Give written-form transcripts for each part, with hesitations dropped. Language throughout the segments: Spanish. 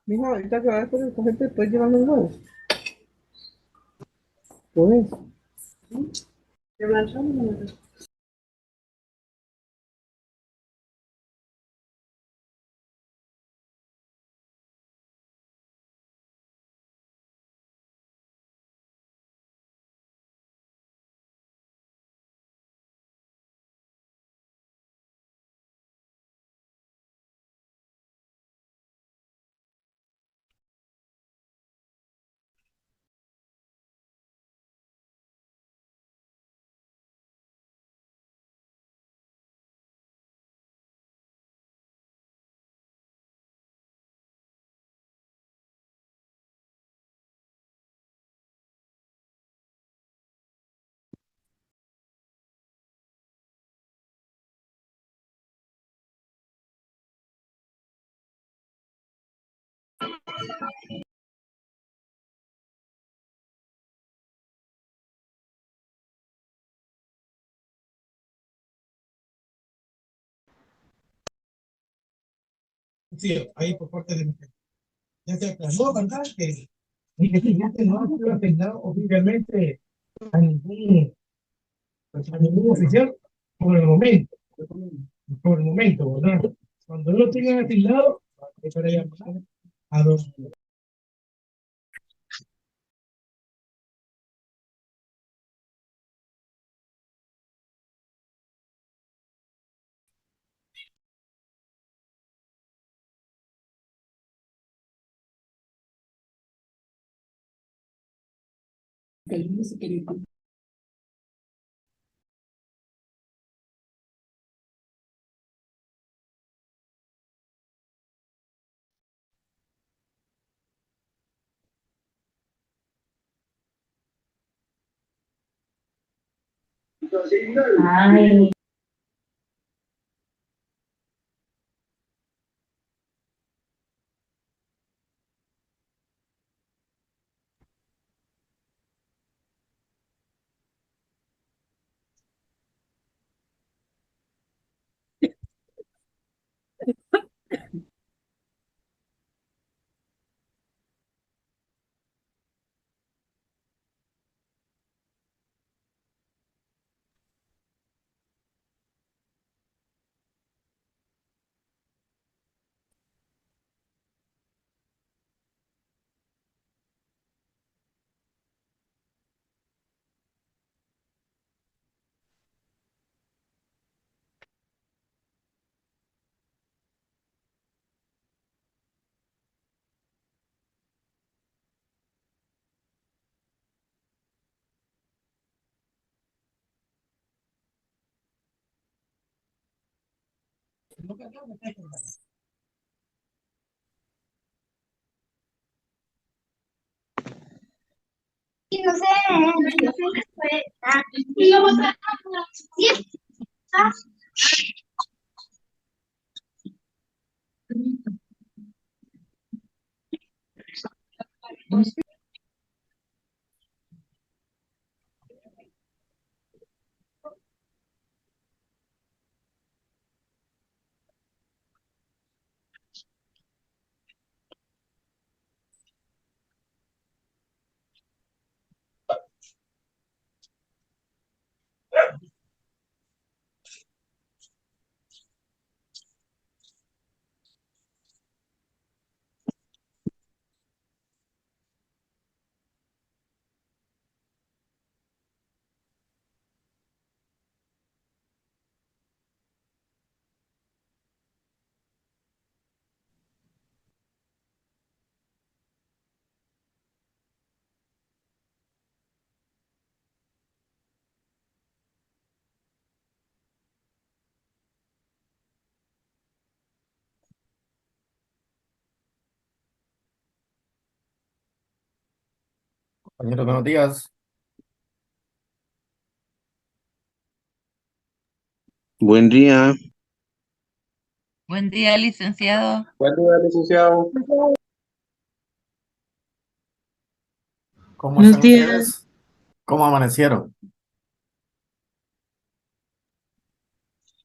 Mija, ahorita que vas a recogerte, después llevando un huevo. Pues, ¿qué planchamos? Sí, ahí por parte de mi jefe. Ya se aclaró, ¿verdad? Que mi cliente no ha sido asignado oficialmente a ningún, pues, a ningún oficial por el momento. Por el momento, ¿verdad? Cuando lo tengan asignado, para llamar a dos. Ay. Y no sé, no sé qué fue. Y luego, sí, ah, Compañeros, buenos días. Buen día. Buen día, licenciado. Buen día, licenciado. ¿Cómo Buenos están días. ustedes? ¿Cómo amanecieron?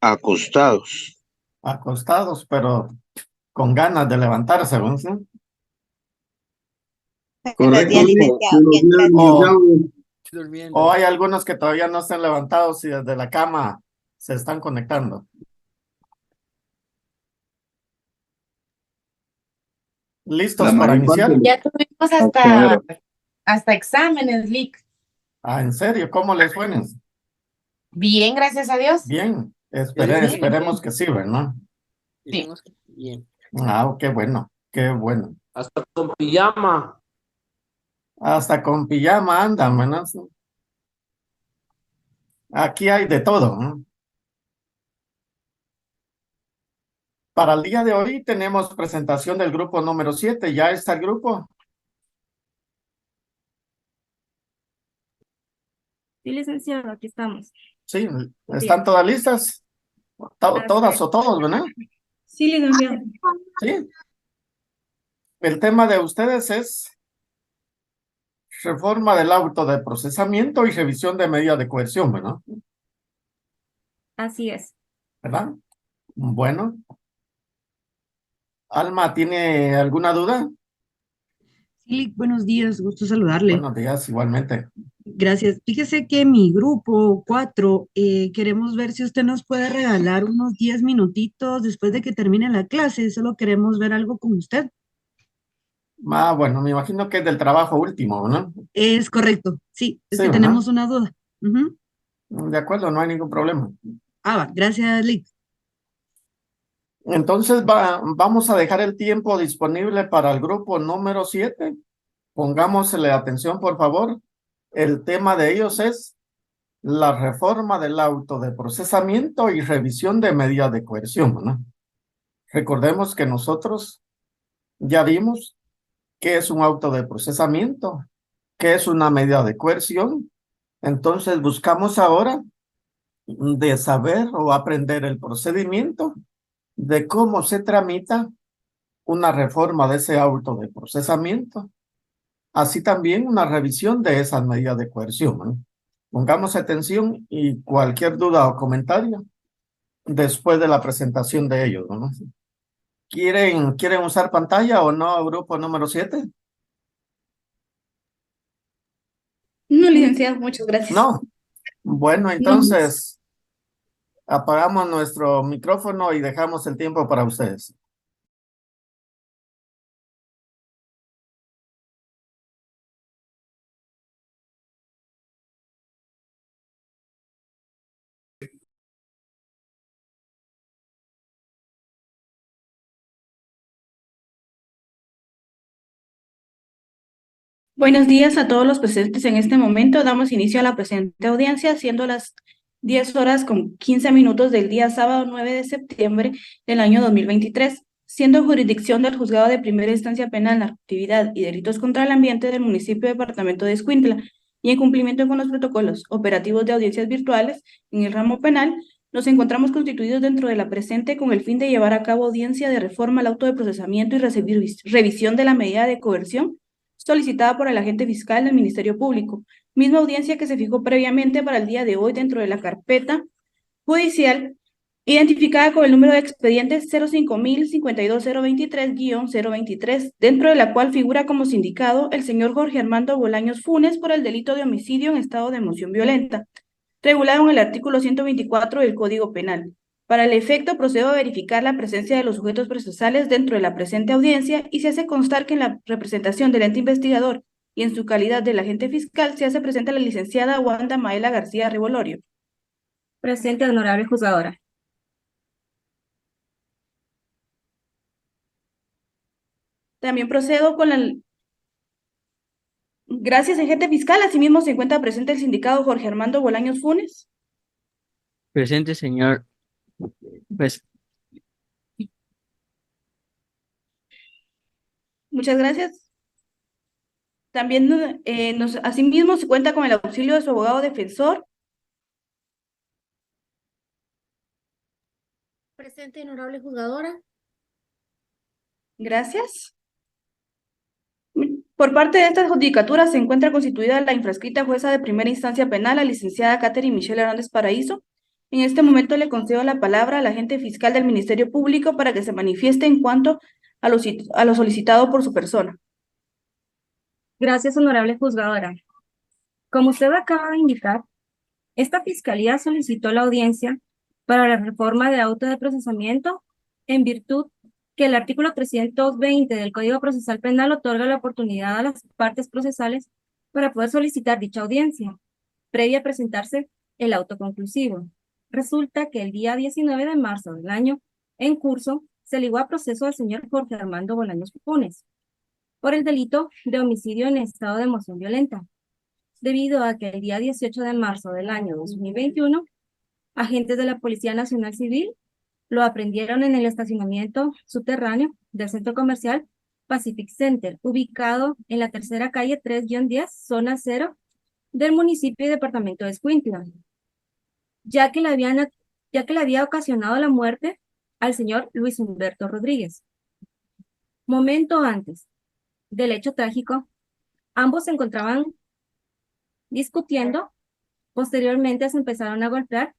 Acostados. Acostados, pero con ganas de levantarse, ¿no? ¿Sí? Buenos Correcto, días, amigo. licenciado. Buenos Bien, días, gracias. O, licenciado. o hay algunos que todavía no están levantados y desde la cama se están conectando. La ¿Listos para mayor parte iniciar? Ya tuvimos claro. hasta exámenes, Lick. Ah, ¿en serio? ¿Cómo les fue? Bien, gracias a Dios. Bien. Sí, Esperemos que sí, ¿verdad? sí. Bien. Ah, qué bueno, qué bueno. Hasta con pijama. Hasta con pijama andan, ¿verdad? Sí. Aquí hay de todo, ¿no? Para el día de hoy tenemos presentación del grupo número 7. ¿Ya está el grupo? Sí, licenciado, aquí estamos. Sí, ¿están todas listas? Todas o todos, ¿verdad? Sí, licenciado. Sí. El tema de ustedes es reforma del auto de procesamiento y revisión de medidas de coerción, ¿verdad? Así es. ¿Verdad? Bueno. Alma, ¿tiene alguna duda? Sí, buenos días, gusto saludarle. Buenos días, igualmente. Gracias. Fíjese que mi grupo 4 queremos ver si usted nos puede regalar unos 10 minutitos después de que termine la clase. Solo queremos ver algo con usted. Ah, bueno, me imagino que es del trabajo último, ¿no? Es correcto. Sí, es Sí, que ¿verdad? tenemos una duda. Ujú. De acuerdo, no hay ningún problema. Ah, va. Gracias, Lick. Entonces vamos a dejar el tiempo disponible para el grupo número 7. Pongámosle atención, por favor. El tema de ellos es la reforma del auto de procesamiento y revisión de medidas de coerción, ¿no? Recordemos que nosotros ya vimos qué es un auto de procesamiento, qué es una medida de coerción. Entonces buscamos ahora de saber o aprender el procedimiento de cómo se tramita una reforma de ese auto de procesamiento, así también una revisión de esas medidas de coerción, ¿no? Pongamos atención y cualquier duda o comentario después de la presentación de ellos, ¿no? ¿Quieren usar pantalla o no, grupo número 7? No, licenciado, muchas gracias. No. Bueno, No. entonces apagamos nuestro micrófono y dejamos el tiempo para ustedes. Buenos días a todos los presentes en este momento. Damos inicio a la presente audiencia, siendo las 10 horas con 15 minutos del día sábado 9 de septiembre del año 2023, siendo jurisdicción del Juzgado de Primera Instancia Penal, Actividad y Delitos contra el Ambiente del municipio departamento de Escuintla, y en cumplimiento con los protocolos operativos de audiencias virtuales en el ramo penal, nos encontramos constituidos dentro de la presente con el fin de llevar a cabo audiencia de reforma al auto de procesamiento y revisión de la medida de coerción solicitada por el agente fiscal del Ministerio Público, misma audiencia que se fijó previamente para el día de hoy dentro de la carpeta judicial identificada con el número de expediente 05.052.023-023, dentro de la cual figura como sindicado el señor Jorge Armando Bolaños Funes por el delito de homicidio en estado de emoción violenta, regulado en el artículo 124 del Código Penal. Para el efecto, procedo a verificar la presencia de los sujetos procesales dentro de la presente audiencia y se hace constar que en la representación del ente investigador y en su calidad del agente fiscal se hace presente la licenciada Wanda Maela García Rivolorio. Presente, honorable juzgadora. También procedo con la... Gracias, agente fiscal. Asimismo se encuentra presente el sindicado Jorge Armando Bolaños Funes. Presente, señor. Pues, Muchas gracias. También asimismo se cuenta con el auxilio de su abogado defensor. Presente, honorable juzgadora. Gracias. Por parte de esta judicatura se encuentra constituida la infrascrita jueza de primera instancia penal, la licenciada Catherine Michelle Hernández Paraíso. En este momento le concedo la palabra al agente fiscal del Ministerio Público para que se manifieste en cuanto a lo solicitado por su persona. Gracias, honorable juzgadora. Como usted acaba de indicar, esta fiscalía solicitó la audiencia para la reforma de auto de procesamiento en virtud que el artículo 320 del Código Procesal Penal otorga la oportunidad a las partes procesales para poder solicitar dicha audiencia, previa a presentarse el auto conclusivo. Resulta que el día 19 de marzo del año en curso se ligó a proceso al señor Jorge Armando Bolaños Pupones por el delito de homicidio en estado de emoción violenta, debido a que el día 18 de marzo del año 2021, agentes de la Policía Nacional Civil lo aprendieron en el estacionamiento subterráneo del centro comercial Pacific Center, ubicado en la tercera calle 3-10, zona 0 del municipio y departamento de Escuintla, ya que le había ocasionado la muerte al señor Luis Humberto Rodríguez. Momento antes del hecho trágico, ambos se encontraban discutiendo. Posteriormente se empezaron a golpear.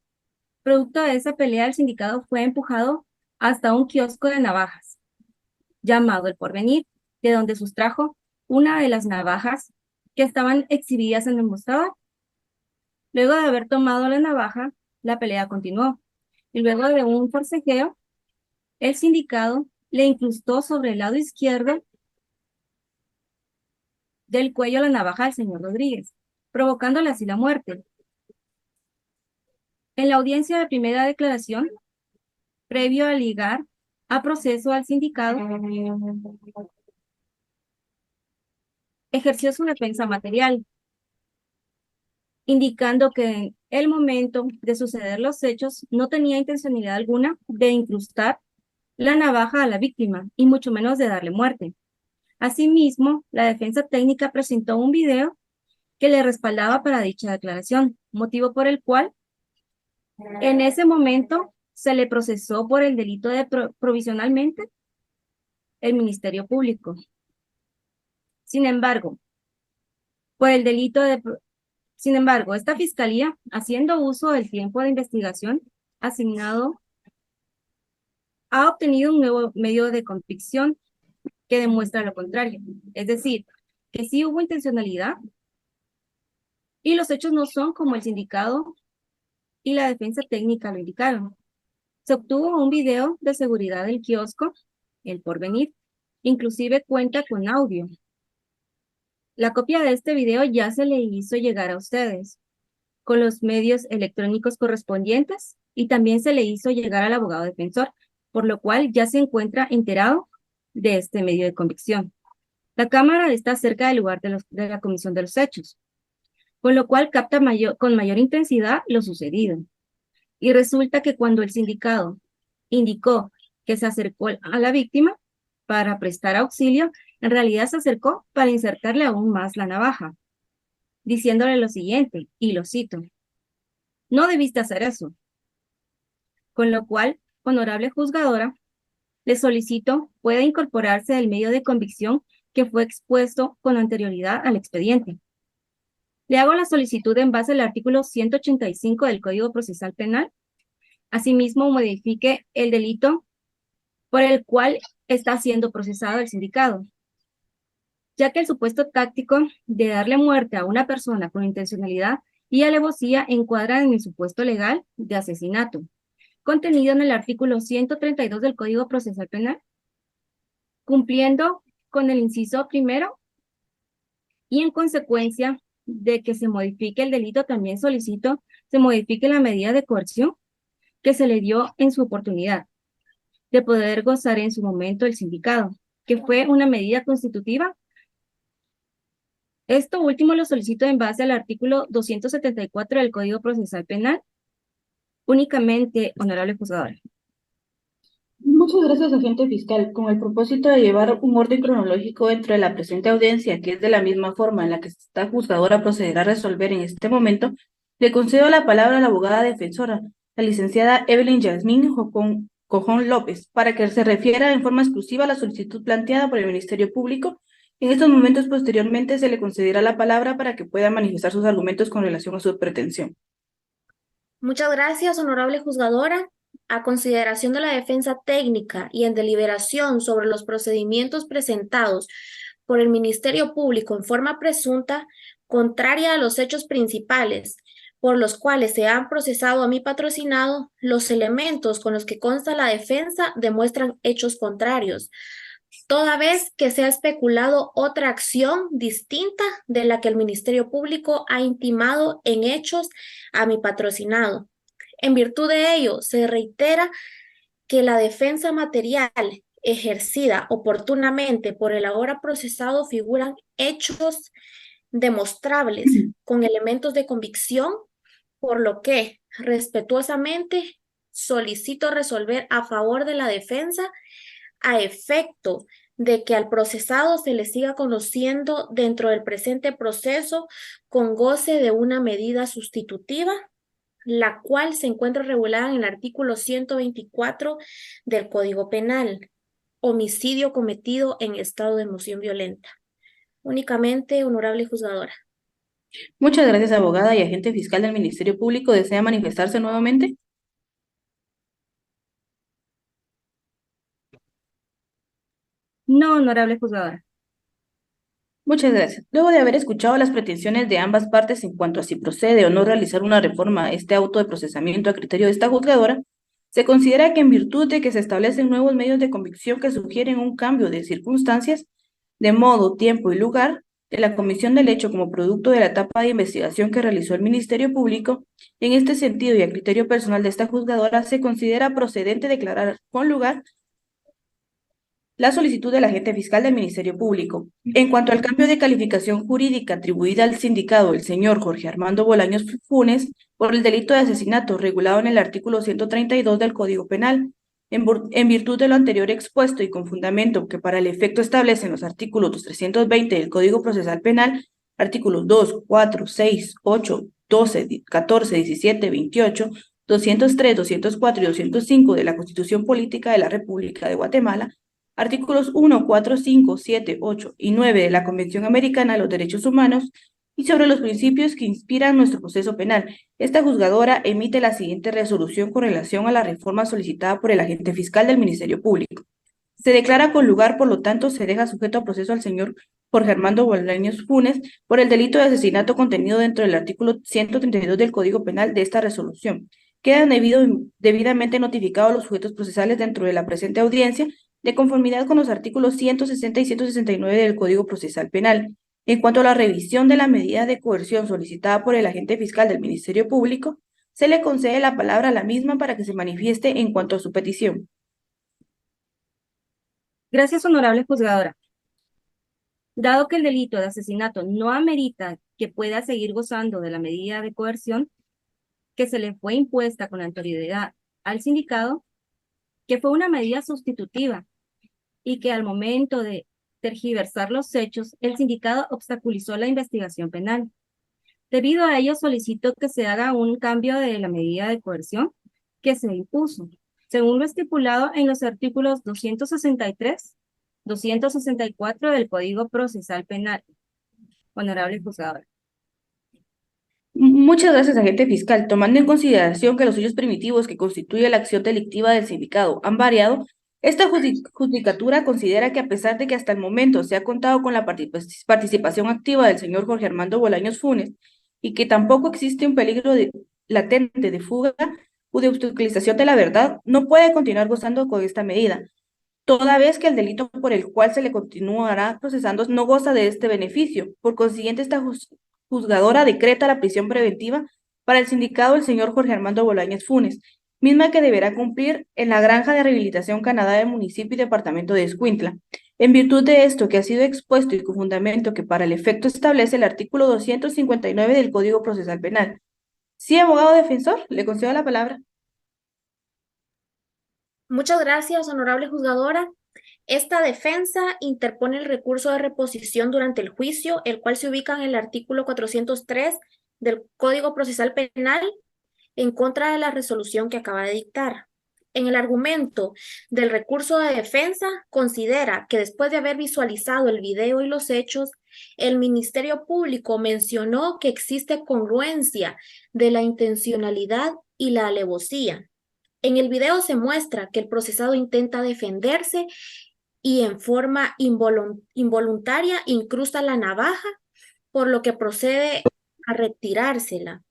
Producto de esa pelea, el sindicado fue empujado hasta un kiosco de navajas, llamado El Porvenir, de donde sustrajo una de las navajas que estaban exhibidas en el mostrador. Luego de haber tomado la navaja, la pelea continuó, y luego de un forcejeo, el sindicado le incrustó sobre el lado izquierdo del cuello la navaja al señor Rodríguez, provocándole así la muerte. En la audiencia de primera declaración, previo a ligar a proceso al sindicado, ejerció su defensa material, indicando que en el momento de suceder los hechos no tenía intencionalidad alguna de incrustar la navaja a la víctima y mucho menos de darle muerte. Asimismo, la defensa técnica presentó un video que le respaldaba para dicha declaración, motivo por el cual en ese momento se le procesó por el delito de provisionalmente el Ministerio Público. Sin embargo, esta fiscalía, haciendo uso del tiempo de investigación asignado, ha obtenido un nuevo medio de convicción que demuestra lo contrario. Es decir, que sí hubo intencionalidad y los hechos no son como el sindicado y la defensa técnica lo indicaron. Se obtuvo un video de seguridad del kiosco, El Porvenir, inclusive cuenta con audio. La copia de este video ya se le hizo llegar a ustedes con los medios electrónicos correspondientes y también se le hizo llegar al abogado defensor, por lo cual ya se encuentra enterado de este medio de convicción. La cámara está cerca del lugar de la comisión de los hechos, con lo cual capta con mayor intensidad lo sucedido. Y resulta que cuando el sindicado indicó que se acercó a la víctima para prestar auxilio, en realidad se acercó para insertarle aún más la navaja, diciéndole lo siguiente, y lo cito: "No debiste hacer eso". Con lo cual, honorable juzgadora, le solicito pueda incorporarse del medio de convicción que fue expuesto con anterioridad al expediente. Le hago la solicitud en base al artículo 185 del Código Procesal Penal. Asimismo, modifique el delito por el cual está siendo procesado el sindicado, ya que el supuesto táctico de darle muerte a una persona con intencionalidad y alevosía encuadra en el supuesto legal de asesinato, contenido en el artículo 132 del Código Procesal Penal, cumpliendo con el inciso primero, y en consecuencia de que se modifique el delito, también solicito se modifique la medida de coerción que se le dio en su oportunidad de poder gozar en su momento el sindicado, que fue una medida constitutiva. Esto último lo solicito en base al artículo 274 del Código Procesal Penal, únicamente, honorable juzgadora. Muchas gracias, agente fiscal. Con el propósito de llevar un orden cronológico dentro de la presente audiencia, que es de la misma forma en la que esta juzgadora procederá a resolver en este momento, le concedo la palabra a la abogada defensora, la licenciada Evelyn Yasmín Cojón López, para que se refiera en forma exclusiva a la solicitud planteada por el Ministerio Público. En estos momentos, posteriormente, se le concederá la palabra para que pueda manifestar sus argumentos con relación a su pretensión. Muchas gracias, honorable juzgadora. A consideración de la defensa técnica y en deliberación sobre los procedimientos presentados por el Ministerio Público en forma presunta, contraria a los hechos principales por los cuales se han procesado a mi patrocinado, los elementos con los que consta la defensa demuestran hechos contrarios, toda vez que se ha especulado otra acción distinta de la que el Ministerio Público ha intimado en hechos a mi patrocinado. En virtud de ello, se reitera que la defensa material ejercida oportunamente por el ahora procesado figuran hechos demostrables con elementos de convicción, por lo que respetuosamente solicito resolver a favor de la defensa a efecto de que al procesado se le siga conociendo dentro del presente proceso con goce de una medida sustitutiva, la cual se encuentra regulada en el artículo 124 del Código Penal, homicidio cometido en estado de emoción violenta. Únicamente, honorable juzgadora. Muchas gracias, abogada y agente fiscal del Ministerio Público. ¿Desea manifestarse nuevamente? No, honorable juzgadora. Muchas gracias. Luego de haber escuchado las pretensiones de ambas partes en cuanto a si procede o no realizar una reforma a este auto de procesamiento a criterio de esta juzgadora, se considera que en virtud de que se establecen nuevos medios de convicción que sugieren un cambio de circunstancias, de modo, tiempo y lugar, de la comisión del hecho como producto de la etapa de investigación que realizó el Ministerio Público, en este sentido y a criterio personal de esta juzgadora, se considera procedente declarar con lugar la solicitud del agente fiscal del Ministerio Público. En cuanto al cambio de calificación jurídica atribuida al sindicado, el señor Jorge Armando Bolaños Funes, por el delito de asesinato regulado en el artículo 132 del Código Penal, en virtud de lo anterior expuesto y con fundamento que para el efecto establecen los artículos 320 del Código Procesal Penal, artículos 2, 4, 6, 8, 12, 14, 17, 28, 203, 204 y 205 de la Constitución Política de la República de Guatemala, artículos 1, 4, 5, 7, 8 y 9 de la Convención Americana de los Derechos Humanos y sobre los principios que inspiran nuestro proceso penal. Esta juzgadora emite la siguiente resolución con relación a la reforma solicitada por el agente fiscal del Ministerio Público. Se declara con lugar, por lo tanto, se deja sujeto a proceso al señor Jorge Armando Bolaños Funes por el delito de asesinato contenido dentro del artículo 132 del Código Penal de esta resolución. Quedan debidamente notificados los sujetos procesales dentro de la presente audiencia de conformidad con los artículos 160 y 169 del Código Procesal Penal. En cuanto a la revisión de la medida de coerción solicitada por el agente fiscal del Ministerio Público, se le concede la palabra a la misma para que se manifieste en cuanto a su petición. Gracias, honorable juzgadora. Dado que el delito de asesinato no amerita que pueda seguir gozando de la medida de coerción que se le fue impuesta con anterioridad al sindicado, que fue una medida sustitutiva y que al momento de tergiversar los hechos, el sindicado obstaculizó la investigación penal. Debido a ello, solicito que se haga un cambio de la medida de coerción que se impuso, según lo estipulado en los artículos 263, 264 del Código Procesal Penal. Honorable juzgadora. Muchas gracias, agente fiscal. Tomando en consideración que los hechos primitivos que constituye la acción delictiva del sindicado han variado, esta judicatura considera que a pesar de que hasta el momento se ha contado con la participación activa del señor Jorge Armando Bolaños Funes y que tampoco existe un peligro latente de fuga o de obstaculización de la verdad, no puede continuar gozando con esta medida, toda vez que el delito por el cual se le continuará procesando no goza de este beneficio. Por consiguiente, esta juzgadora decreta la prisión preventiva para el sindicado el señor Jorge Armando Bolaños Funes, misma que deberá cumplir en la Granja de Rehabilitación Canadá del municipio y departamento de Escuintla. En virtud de esto que ha sido expuesto y con fundamento que para el efecto establece el artículo 259 del Código Procesal Penal. Sí, abogado defensor, le concedo la palabra. Muchas gracias, honorable juzgadora. Esta defensa interpone el recurso de reposición durante el juicio, el cual se ubica en el artículo 403 del Código Procesal Penal en contra de la resolución que acaba de dictar. En el argumento del recurso de defensa, considera que después de haber visualizado el video y los hechos, el Ministerio Público mencionó que existe congruencia de la intencionalidad y la alevosía. En el video se muestra que el procesado intenta defenderse y en forma involuntaria incrusta la navaja, por lo que procede a retirársela.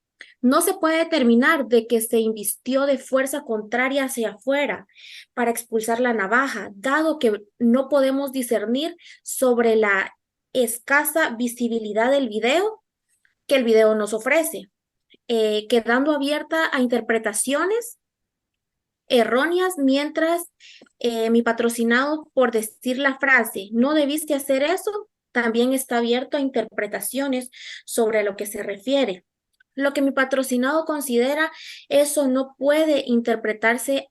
No se puede determinar de que se invistió de fuerza contraria hacia afuera para expulsar la navaja, dado que no podemos discernir sobre la escasa visibilidad del video que el video nos ofrece, quedando abierta a interpretaciones erróneas mientras mi patrocinado, por decir la frase, no debiste hacer eso, también está abierto a interpretaciones sobre lo que se refiere. Lo que mi patrocinado considera, eso no puede interpretarse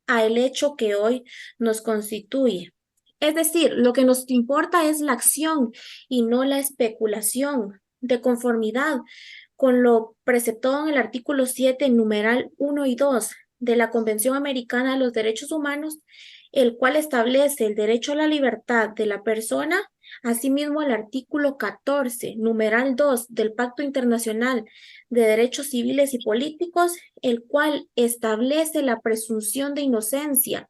al hecho que hoy nos constituye. Es decir, lo que nos importa es la acción y no la especulación, de conformidad con lo preceptado en el artículo 7, numeral 1 y 2 de la Convención Americana de los Derechos Humanos, el cual establece el derecho a la libertad de la persona. Asimismo, el artículo 14, numeral 2 del Pacto Internacional de Derechos Civiles y Políticos, el cual establece la presunción de inocencia,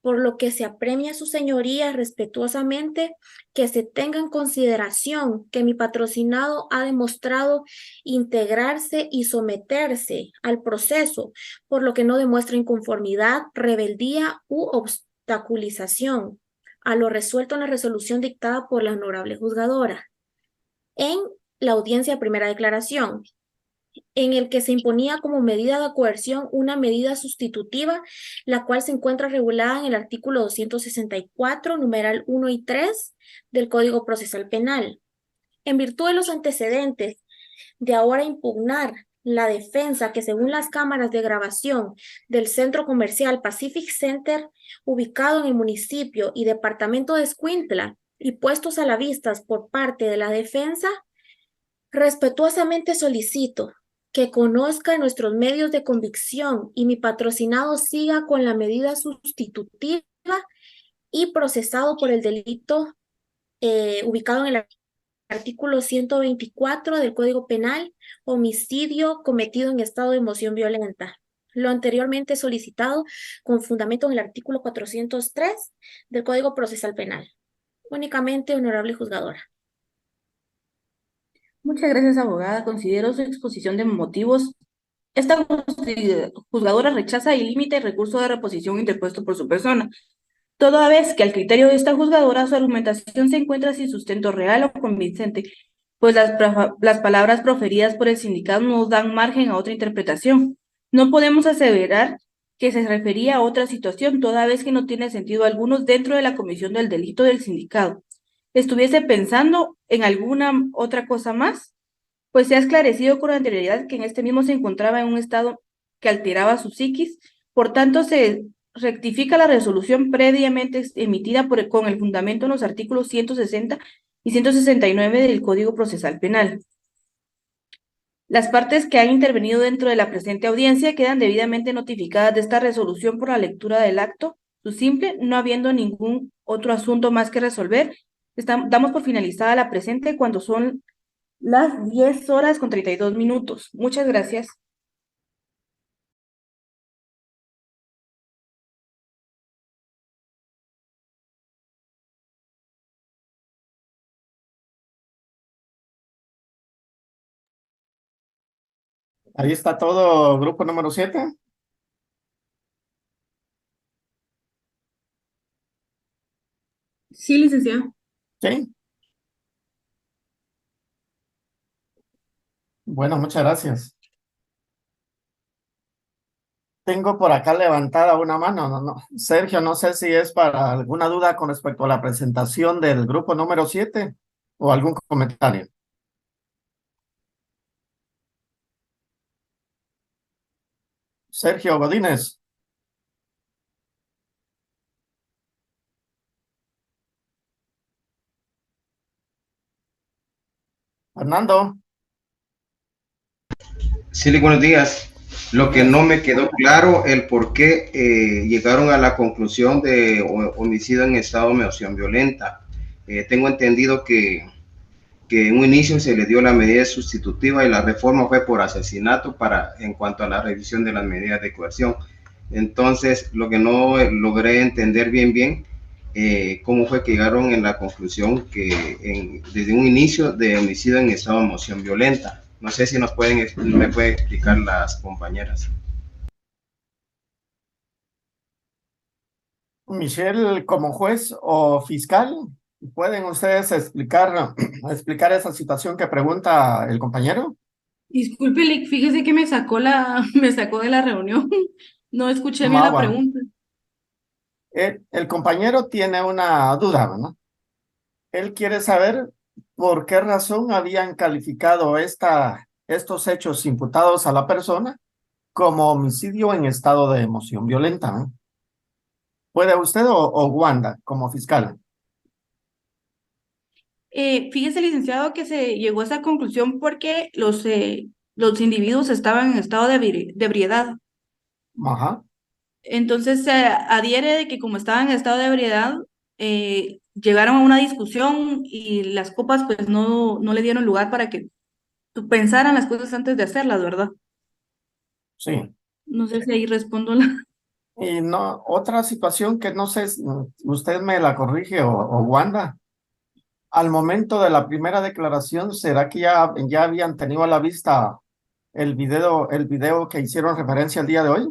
por lo que se apremia a su señoría respetuosamente que se tenga en consideración que mi patrocinado ha demostrado integrarse y someterse al proceso, por lo que no demuestra inconformidad, rebeldía u obstaculización a lo resuelto en la resolución dictada por la honorable juzgadora. En la audiencia de primera declaración, en el que se imponía como medida de coerción una medida sustitutiva, la cual se encuentra regulada en el artículo 264, numeral 1 y 3 del Código Procesal Penal. En virtud de los antecedentes de ahora impugnar la defensa que, según las cámaras de grabación del centro comercial Pacific Center, ubicado en el municipio y departamento de Escuintla, y puestos a la vista por parte de la defensa, respetuosamente solicito que conozca nuestros medios de convicción y mi patrocinado siga con la medida sustitutiva y procesado por el delito ubicado en el artículo 124 del Código Penal, homicidio cometido en estado de emoción violenta. Lo anteriormente solicitado con fundamento en el artículo 403 del Código Procesal Penal. Únicamente, honorable juzgadora. Muchas gracias, abogada. Considero su exposición de motivos. Esta juzgadora rechaza el límite de recurso de reposición interpuesto por su persona, toda vez que al criterio de esta juzgadora su argumentación se encuentra sin sustento real o convincente, pues las palabras proferidas por el sindicato no dan margen a otra interpretación. No podemos aseverar que se refería a otra situación, toda vez que no tiene sentido alguno dentro de la comisión del delito del sindicato. ¿Estuviese pensando en alguna otra cosa más? Pues se ha esclarecido con anterioridad que en este mismo se encontraba en un estado que alteraba su psiquis, por tanto se rectifica la resolución previamente emitida con el fundamento en los artículos 160 y 169 del Código Procesal Penal. Las partes que han intervenido dentro de la presente audiencia quedan debidamente notificadas de esta resolución por la lectura del acto, su simple, no habiendo ningún otro asunto más que resolver. Damos por finalizada la presente cuando son las 10:32. Muchas gracias. Ahí está todo, grupo número 7. Sí, licenciado. Sí. Bueno, muchas gracias. Tengo por acá levantada una mano. Sergio, no sé si es para alguna duda con respecto a la presentación del grupo número 7 o algún comentario. Sergio Godínez. Fernando. Sí, buenos días. Lo que no me quedó claro, el por qué llegaron a la conclusión de homicidio en estado de omisión violenta. Tengo entendido que en un inicio se le dio la medida sustitutiva y la reforma fue por asesinato en cuanto a la revisión de las medidas de coerción. Entonces, lo que no logré entender bien, cómo fue que llegaron en la conclusión que desde un inicio de homicidio en estado de emoción violenta. No sé si me pueden explicar las compañeras. Michelle, como juez o fiscal, ¿pueden ustedes explicar esa situación que pregunta el compañero? Disculpe, Lick, fíjese que me sacó de la reunión. No escuché bien la Mava. pregunta. El compañero tiene una duda, ¿no? Él quiere saber por qué razón habían calificado estos hechos imputados a la persona como homicidio en estado de emoción violenta, ¿no? ¿Puede usted o Wanda como fiscal? Fíjese, licenciado, que se llegó a esa conclusión porque los individuos estaban en estado de ebriedad. Ajá. Entonces se adhiere de que como estaban en estado de ebriedad, llegaron a una discusión y las copas pues no le dieron lugar para que pensaran las cosas antes de hacerlas, ¿verdad? Sí. No sé si ahí respondo la... Y no, otra situación que no sé, usted me la corrige o Wanda. Al momento de la primera declaración, ¿será que ya habían tenido a la vista el video que hicieron referencia el día de hoy?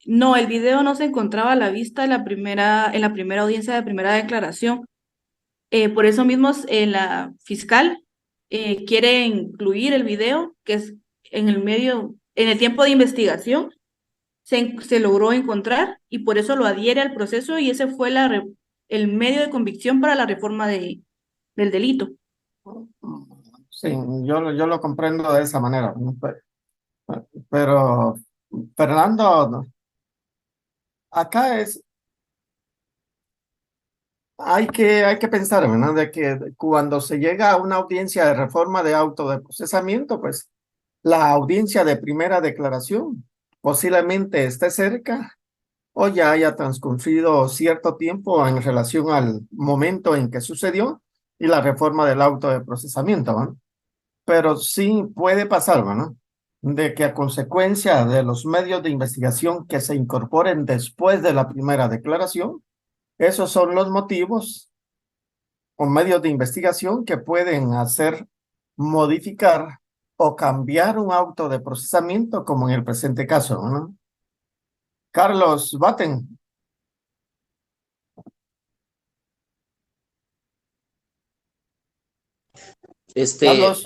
No, el video no se encontraba a la vista en la primera audiencia de primera declaración. Por eso mismo la fiscal quiere incluir el video, que es en el tiempo de investigación, se logró encontrar y por eso lo adhiere al proceso y ese fue el medio de convicción para la reforma del delito. Sí, yo lo comprendo de esa manera, ¿no? Pero Fernando, acá hay que pensar, ¿no? De que cuando se llega a una audiencia de reforma de auto de procesamiento, pues la audiencia de primera declaración posiblemente esté cerca o ya haya transcurrido cierto tiempo en relación al momento en que sucedió y la reforma del auto de procesamiento, ¿no? Pero sí puede pasar, ¿no? De que a consecuencia de los medios de investigación que se incorporen después de la primera declaración, esos son los motivos o medios de investigación que pueden hacer modificar o cambiar un auto de procesamiento, como en el presente caso, ¿no? Carlos Batten. Carlos.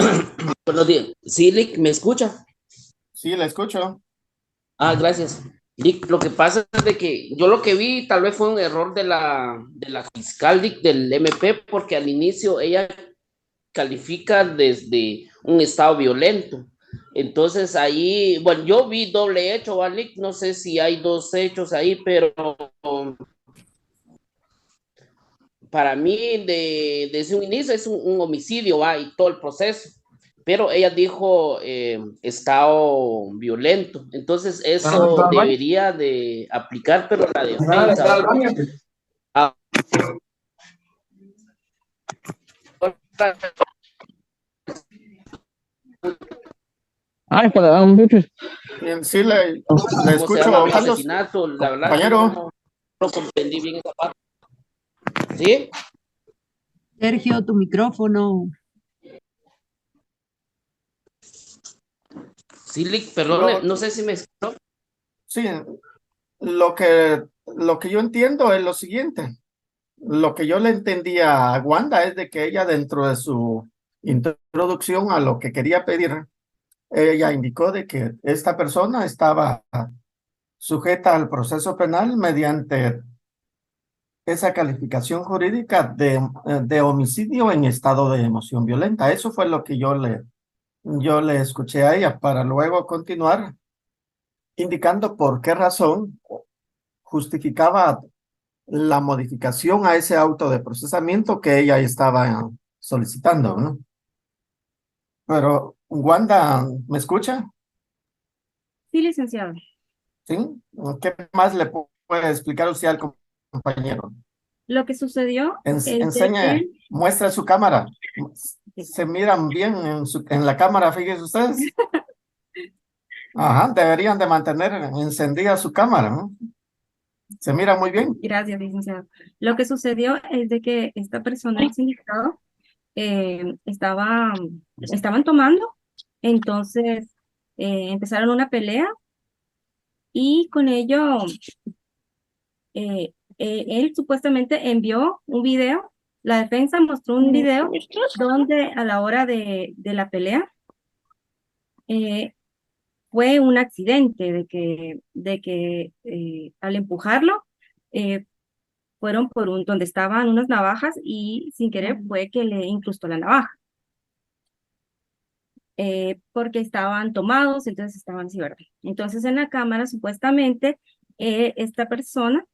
Buenos días. Sí, Lick, ¿me escucha? Sí, le escucho. Gracias. Lick, lo que pasa es de que yo lo que vi tal vez fue un error de la fiscal Lick, del MP, porque al inicio ella califica desde un estado violento. Entonces ahí, bueno, yo vi doble hecho, ¿vale? No sé si hay dos hechos ahí, pero para mí desde un inicio es un homicidio, ¿va? Y todo el proceso. Pero ella dijo estado violento. Entonces eso debería de aplicar, pero la defensa. Sí, le escucho, Carlos. Asesinato, la verdad, compañero. No comprendí bien esa parte. ¿Sí? Sergio, tu micrófono. Sí, Lick, perdón, no sé si me escuchó. Sí, lo que yo entiendo es lo siguiente. Lo que yo le entendía a Wanda es de que ella, dentro de su introducción a lo que quería pedir, ella indicó de que esta persona estaba sujeta al proceso penal mediante esa calificación jurídica de homicidio en estado de emoción violenta. Eso fue lo que yo le escuché a ella, para luego continuar indicando por qué razón justificaba la modificación a ese auto de procesamiento que ella estaba solicitando, ¿no? Pero, Wanda, ¿me escucha? Sí, licenciado. ¿Sí? ¿Qué más le puede explicar usted al compañero? Lo que sucedió es de Enseña, que muestra su cámara. Se miran bien en la cámara, fíjense ustedes. Ajá, deberían de mantener encendida su cámara, ¿no? Se mira muy bien. Gracias, licenciado. Lo que sucedió es de que esta persona, el sindicado, estaban tomando, entonces empezaron una pelea y con ello él supuestamente envió un video, la defensa mostró un video donde a la hora de la pelea fue un accidente de que al empujarlo fueron donde estaban unas navajas y sin querer fue que le incrustó la navaja. Porque estaban tomados, entonces estaban así, ¿verdad? Entonces en la cámara supuestamente esta persona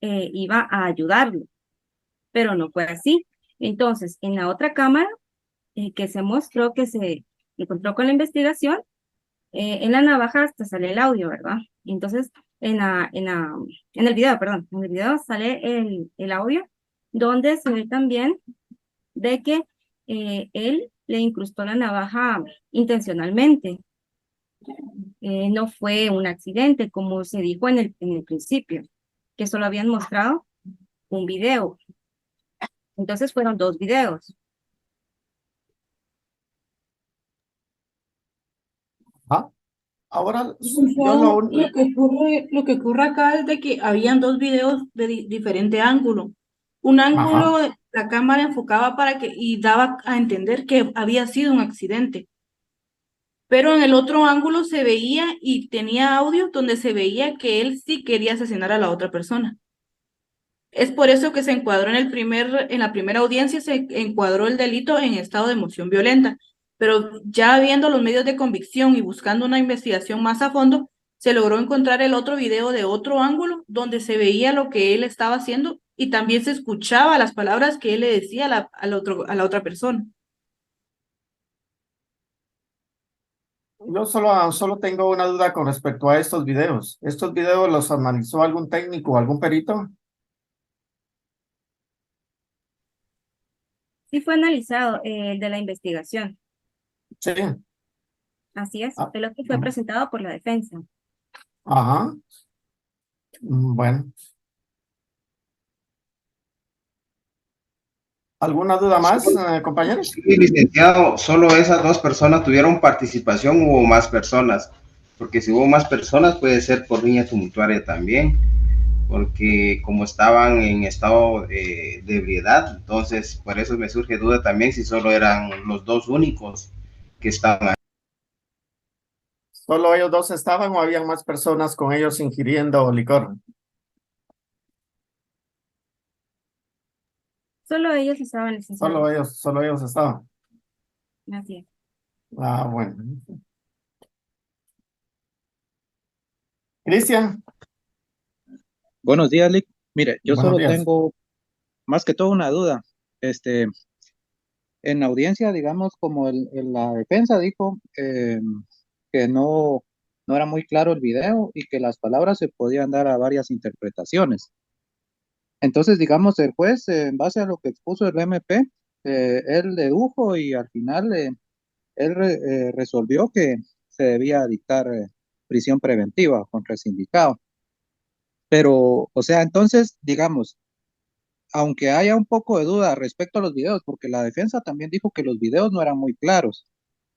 iba a ayudarlo, pero no fue así. Entonces en la otra cámara que se mostró, que se encontró con la investigación, en la navaja hasta sale el audio, ¿verdad? Entonces en el video, perdón, en el video sale el audio donde se ve también de que él le incrustó la navaja intencionalmente. No fue un accidente, como se dijo en el principio, que solo habían mostrado un video. Entonces fueron 2 videos. Ahora, Licenciado, lo que ocurre acá es de que habían 2 videos de diferente ángulo. Un ángulo, la cámara enfocaba y daba a entender que había sido un accidente. Pero en el otro ángulo se veía y tenía audio donde se veía que él sí quería asesinar a la otra persona. Es por eso que se encuadró en la primera audiencia, se encuadró el delito en estado de emoción violenta. Pero ya viendo los medios de convicción y buscando una investigación más a fondo, se logró encontrar el otro video de otro ángulo donde se veía lo que él estaba haciendo y también se escuchaba las palabras que él le decía a la otra persona. Yo solo tengo una duda con respecto a estos videos. ¿Estos videos los analizó algún técnico o algún perito? Sí fue analizado el de la investigación. Sí. Así es lo que fue presentado por la defensa. Ajá. Bueno. ¿Alguna duda más, compañeros? Sí, licenciado, solo esas 2 personas tuvieron participación, hubo más personas, porque si hubo más personas puede ser por riña tumultuaria también, porque como estaban en estado de ebriedad, entonces por eso me surge duda también si solo eran los 2 únicos que estaban ahí. ¿Solo ellos 2 estaban o habían más personas con ellos ingiriendo licor? Solo ellos estaban licenciados. Solo ellos estaban. Así es. Ah, bueno. Cristian. Buenos días, Lick. Mire, yo Buenos solo días. tengo más que todo una duda. En la audiencia, digamos, como la defensa dijo que no era muy claro el video y que las palabras se podían dar a varias interpretaciones. Entonces, digamos, el juez, en base a lo que expuso el MP, él dedujo y al final él resolvió que se debía dictar prisión preventiva contra el sindicado. Pero, o sea, entonces, digamos, aunque haya un poco de duda respecto a los videos, porque la defensa también dijo que los videos no eran muy claros,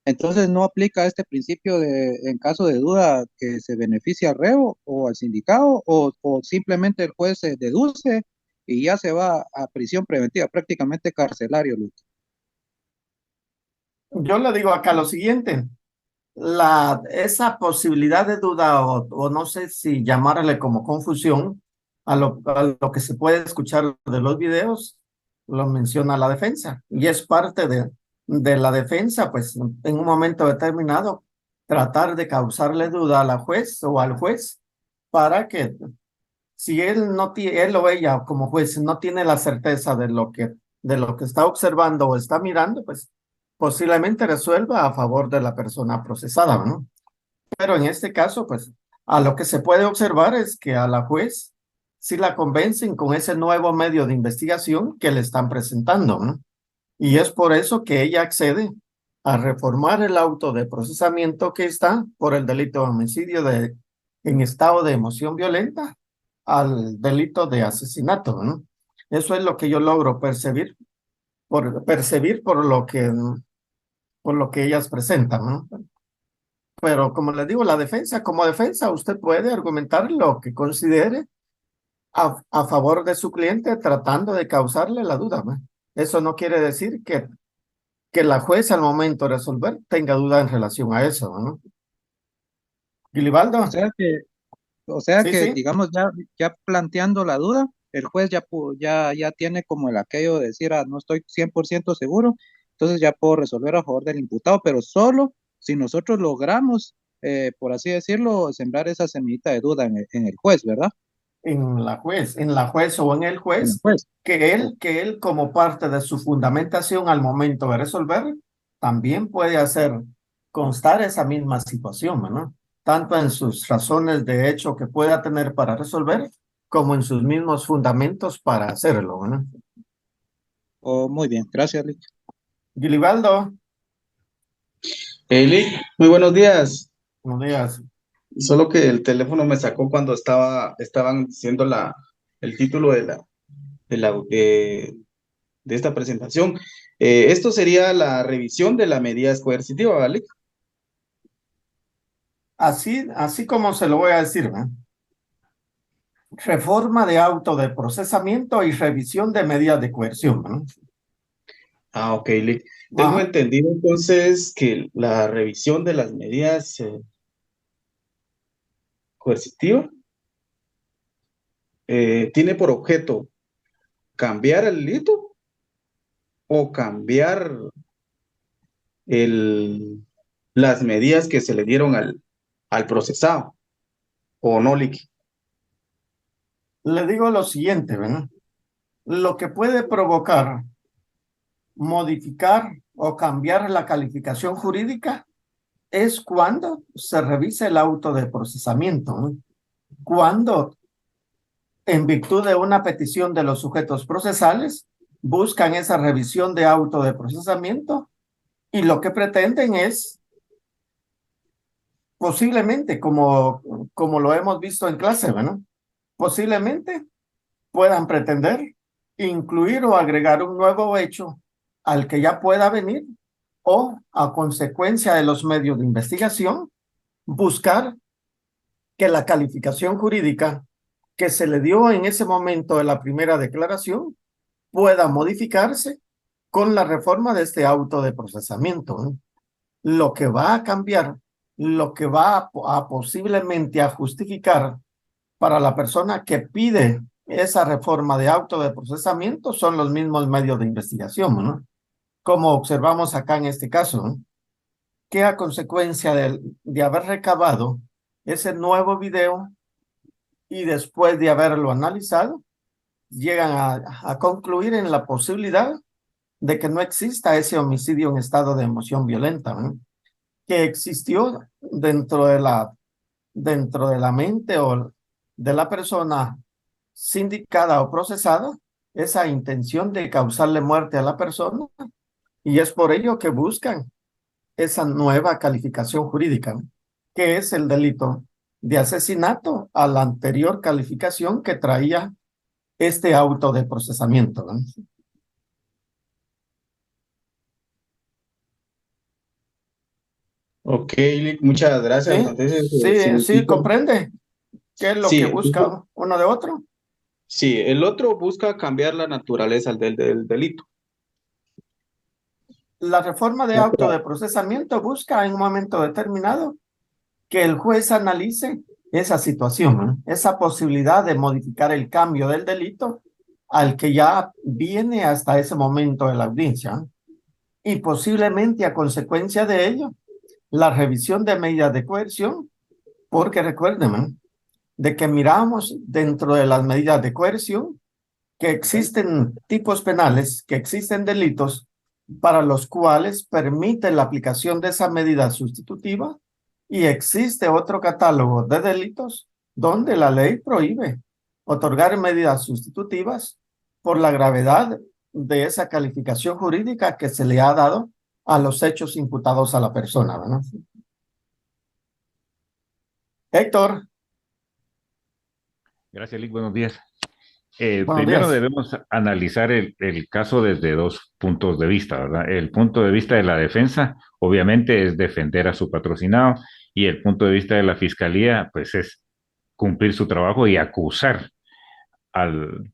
entonces no aplica este principio en caso de duda, que se beneficia al reo o al sindicado, o simplemente el juez se deduce y ya se va a prisión preventiva, prácticamente carcelario, Luis. Yo le digo acá lo siguiente. Esa posibilidad de duda o no sé si llamarle como confusión a lo que se puede escuchar de los videos, lo menciona la defensa y es parte de la defensa, pues en un momento determinado tratar de causarle duda a la juez o al juez para que si él o ella como juez no tiene la certeza de lo que de lo que está observando o está mirando, pues posiblemente resuelva a favor de la persona procesada, ¿no? Pero en este caso, pues a lo que se puede observar es que a la juez sí la convencen con ese nuevo medio de investigación que le están presentando, ¿no? Y es por eso que ella accede a reformar el auto de procesamiento que está por el delito de homicidio en estado de emoción violenta al delito de asesinato, ¿no? Eso es lo que yo logro percibir por lo que ellas presentan, ¿no? Pero como les digo, como defensa, usted puede argumentar lo que considere a favor de su cliente tratando de causarle la duda, ¿no? Eso no quiere decir que la juez al momento de resolver tenga duda en relación a eso, ¿no? Gilibaldo. O sea Sí, que sí. digamos, ya planteando la duda, el juez ya tiene como el aquello de decir, no estoy 100% seguro, entonces ya puedo resolver a favor del imputado, pero solo si nosotros logramos, por así decirlo, sembrar esa semillita de duda en el juez, ¿verdad? En la juez o en el En el juez, juez. que él como parte de su fundamentación al momento de resolver, también puede hacer constar esa misma situación, ¿no? Tanto en sus razones de hecho que pueda tener para resolver, como en sus mismos fundamentos para hacerlo, ¿no? Oh, muy bien, gracias, Lick. Gilibaldo. Lick, muy buenos días. Buenos días. Solo que el teléfono me sacó cuando estaban diciendo el título de esta presentación. Esto sería la revisión de la medida coercitiva, ¿vale? Así como se lo voy a decir, ¿no? Reforma de auto de procesamiento y revisión de medidas de coerción, ¿no? Ok, Lick. Tengo entendido entonces que la revisión de las medidas coercitivas tiene por objeto cambiar el delito o cambiar las medidas que se le dieron al procesado, ¿o no, Lick? Le digo lo siguiente, ¿verdad? Lo que puede provocar, modificar o cambiar la calificación jurídica es cuando se revisa el auto de procesamiento, ¿no? Cuando, en virtud de una petición de los sujetos procesales, buscan esa revisión de auto de procesamiento y lo que pretenden es, posiblemente, como lo hemos visto en clase, ¿verdad? Posiblemente puedan pretender incluir o agregar un nuevo hecho al que ya pueda venir o, a consecuencia de los medios de investigación, buscar que la calificación jurídica que se le dio en ese momento de la primera declaración pueda modificarse con la reforma de este auto de procesamiento, ¿no? Lo que va a cambiar, lo que va a posiblemente a justificar para la persona que pide esa reforma de auto de procesamiento son los mismos medios de investigación, ¿no? Como observamos acá en este caso, ¿no? Que a consecuencia de haber recabado ese nuevo video y después de haberlo analizado, llegan a concluir en la posibilidad de que no exista ese homicidio en estado de emoción violenta, ¿no? Que existió dentro de la mente o de la persona sindicada o procesada esa intención de causarle muerte a la persona, y es por ello que buscan esa nueva calificación jurídica, ¿no? Que es el delito de asesinato a la anterior calificación que traía este auto de procesamiento, ¿no? Ok, Lick, muchas gracias. Entonces, Sí, comprende. ¿Qué es lo que sí, busca uno de otro? sí, el otro busca cambiar la naturaleza del delito. La reforma de auto de procesamiento busca en un momento determinado que el juez analice esa situación, ¿no? Esa posibilidad de modificar el cambio del delito al que ya viene hasta ese momento de la audiencia, ¿no? Y posiblemente a consecuencia de ello, la revisión de medidas de coerción, porque recuérdenme de que miramos dentro de las medidas de coerción que existen tipos penales, que existen delitos para los cuales permite la aplicación de esa medida sustitutiva y existe otro catálogo de delitos donde la ley prohíbe otorgar medidas sustitutivas por la gravedad de esa calificación jurídica que se le ha dado a los hechos imputados a la persona, ¿verdad? Héctor. Gracias, Lick. Buenos días. Buenos Primero días. debemos analizar el caso desde dos puntos de vista, ¿verdad? El punto de vista de la defensa, obviamente, es defender a su patrocinado, y el punto de vista de la fiscalía, pues, es cumplir su trabajo y acusar al,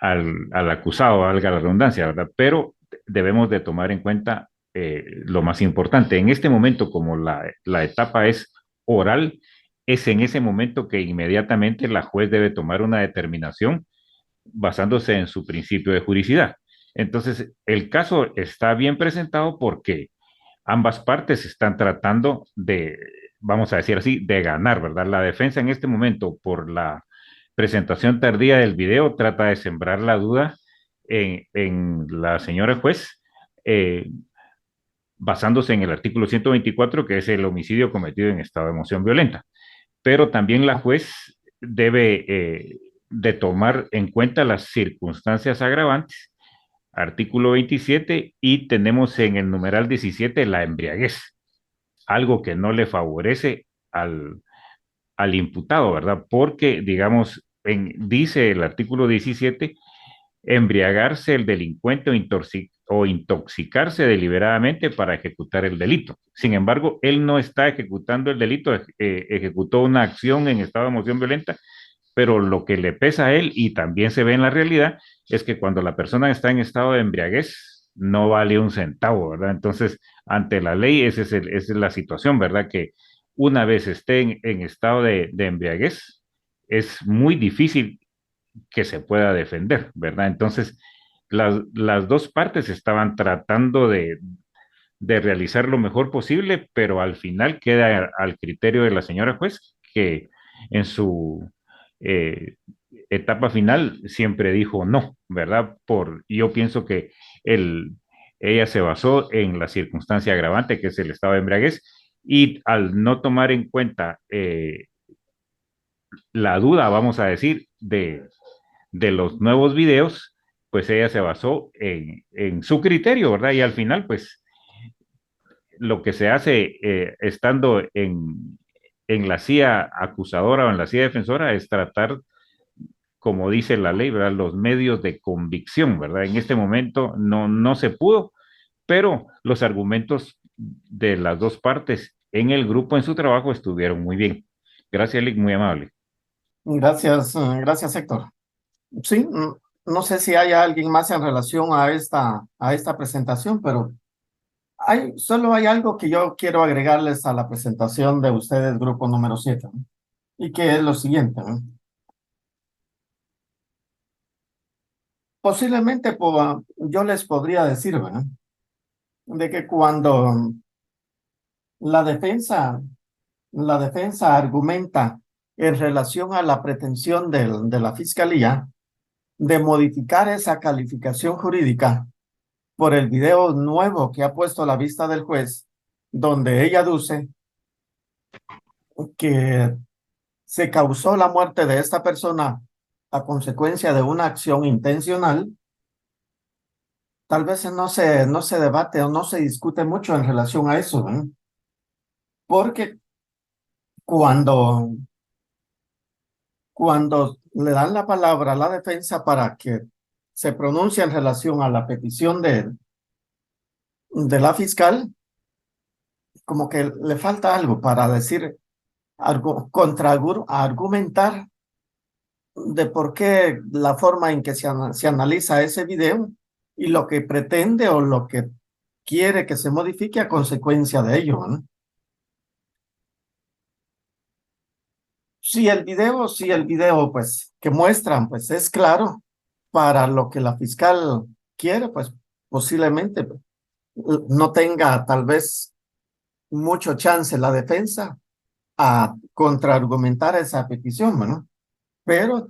al acusado, valga la redundancia, ¿verdad? Pero debemos de tomar en cuenta lo más importante. En este momento, como la etapa es oral, es en ese momento que inmediatamente la juez debe tomar una determinación basándose en su principio de juridicidad. Entonces, el caso está bien presentado porque ambas partes están tratando de, vamos a decir así, de ganar, ¿verdad? La defensa en este momento, por la presentación tardía del video, trata de sembrar la duda en la señora juez, eh, basándose en el artículo 124, que es el homicidio cometido en estado de emoción violenta. Pero también la juez debe de tomar en cuenta las circunstancias agravantes, artículo 27, y tenemos en el numeral 17 la embriaguez, algo que no le favorece al imputado, ¿verdad? Porque, digamos, dice el artículo 17, embriagarse el delincuente o intoxicarse deliberadamente para ejecutar el delito. Sin embargo, él no está ejecutando el delito, ejecutó una acción en estado de emoción violenta, pero lo que le pesa a él, y también se ve en la realidad, es que cuando la persona está en estado de embriaguez, no vale un centavo, ¿verdad? Entonces, ante la ley, esa es la situación, ¿verdad? Que una vez esté en estado de embriaguez, es muy difícil que se pueda defender, ¿verdad? Entonces, las dos partes estaban tratando de realizar lo mejor posible, pero al final queda al criterio de la señora juez, que en su eh, etapa final siempre dijo no, ¿verdad? Yo pienso que ella se basó en la circunstancia agravante, que es el estado de embriaguez, y al no tomar en cuenta la duda, vamos a decir, de los nuevos videos, pues ella se basó en su criterio, ¿verdad? Y al final, pues lo que se hace estando en la CIA acusadora o en la CIA defensora es tratar, como dice la ley, ¿verdad? Los medios de convicción, ¿verdad? En este momento no se pudo, pero los argumentos de las dos partes en el grupo, en su trabajo, estuvieron muy bien. Gracias, Lick, muy amable. Gracias, Héctor. Sí, no sé si hay alguien más en relación a esta presentación, pero solo hay algo que yo quiero agregarles a la presentación de ustedes, grupo número 7, ¿no? Y que es lo siguiente, ¿no? Posiblemente yo les podría decir, ¿verdad? De que cuando la defensa argumenta en relación a la pretensión de la fiscalía de modificar esa calificación jurídica por el video nuevo que ha puesto a la vista del juez, donde ella aduce que se causó la muerte de esta persona a consecuencia de una acción intencional, tal vez no se debate o no se discute mucho en relación a eso, ¿eh? Porque cuando le dan la palabra a la defensa para que se pronuncie en relación a la petición de la fiscal, como que le falta algo para decir, argumentar de por qué la forma en que se analiza ese video y lo que pretende o lo que quiere que se modifique a consecuencia de ello, ¿no? Si el video pues que muestran pues es claro para lo que la fiscal quiere, pues posiblemente no tenga tal vez mucho chance la defensa a contraargumentar esa petición, ¿no? Pero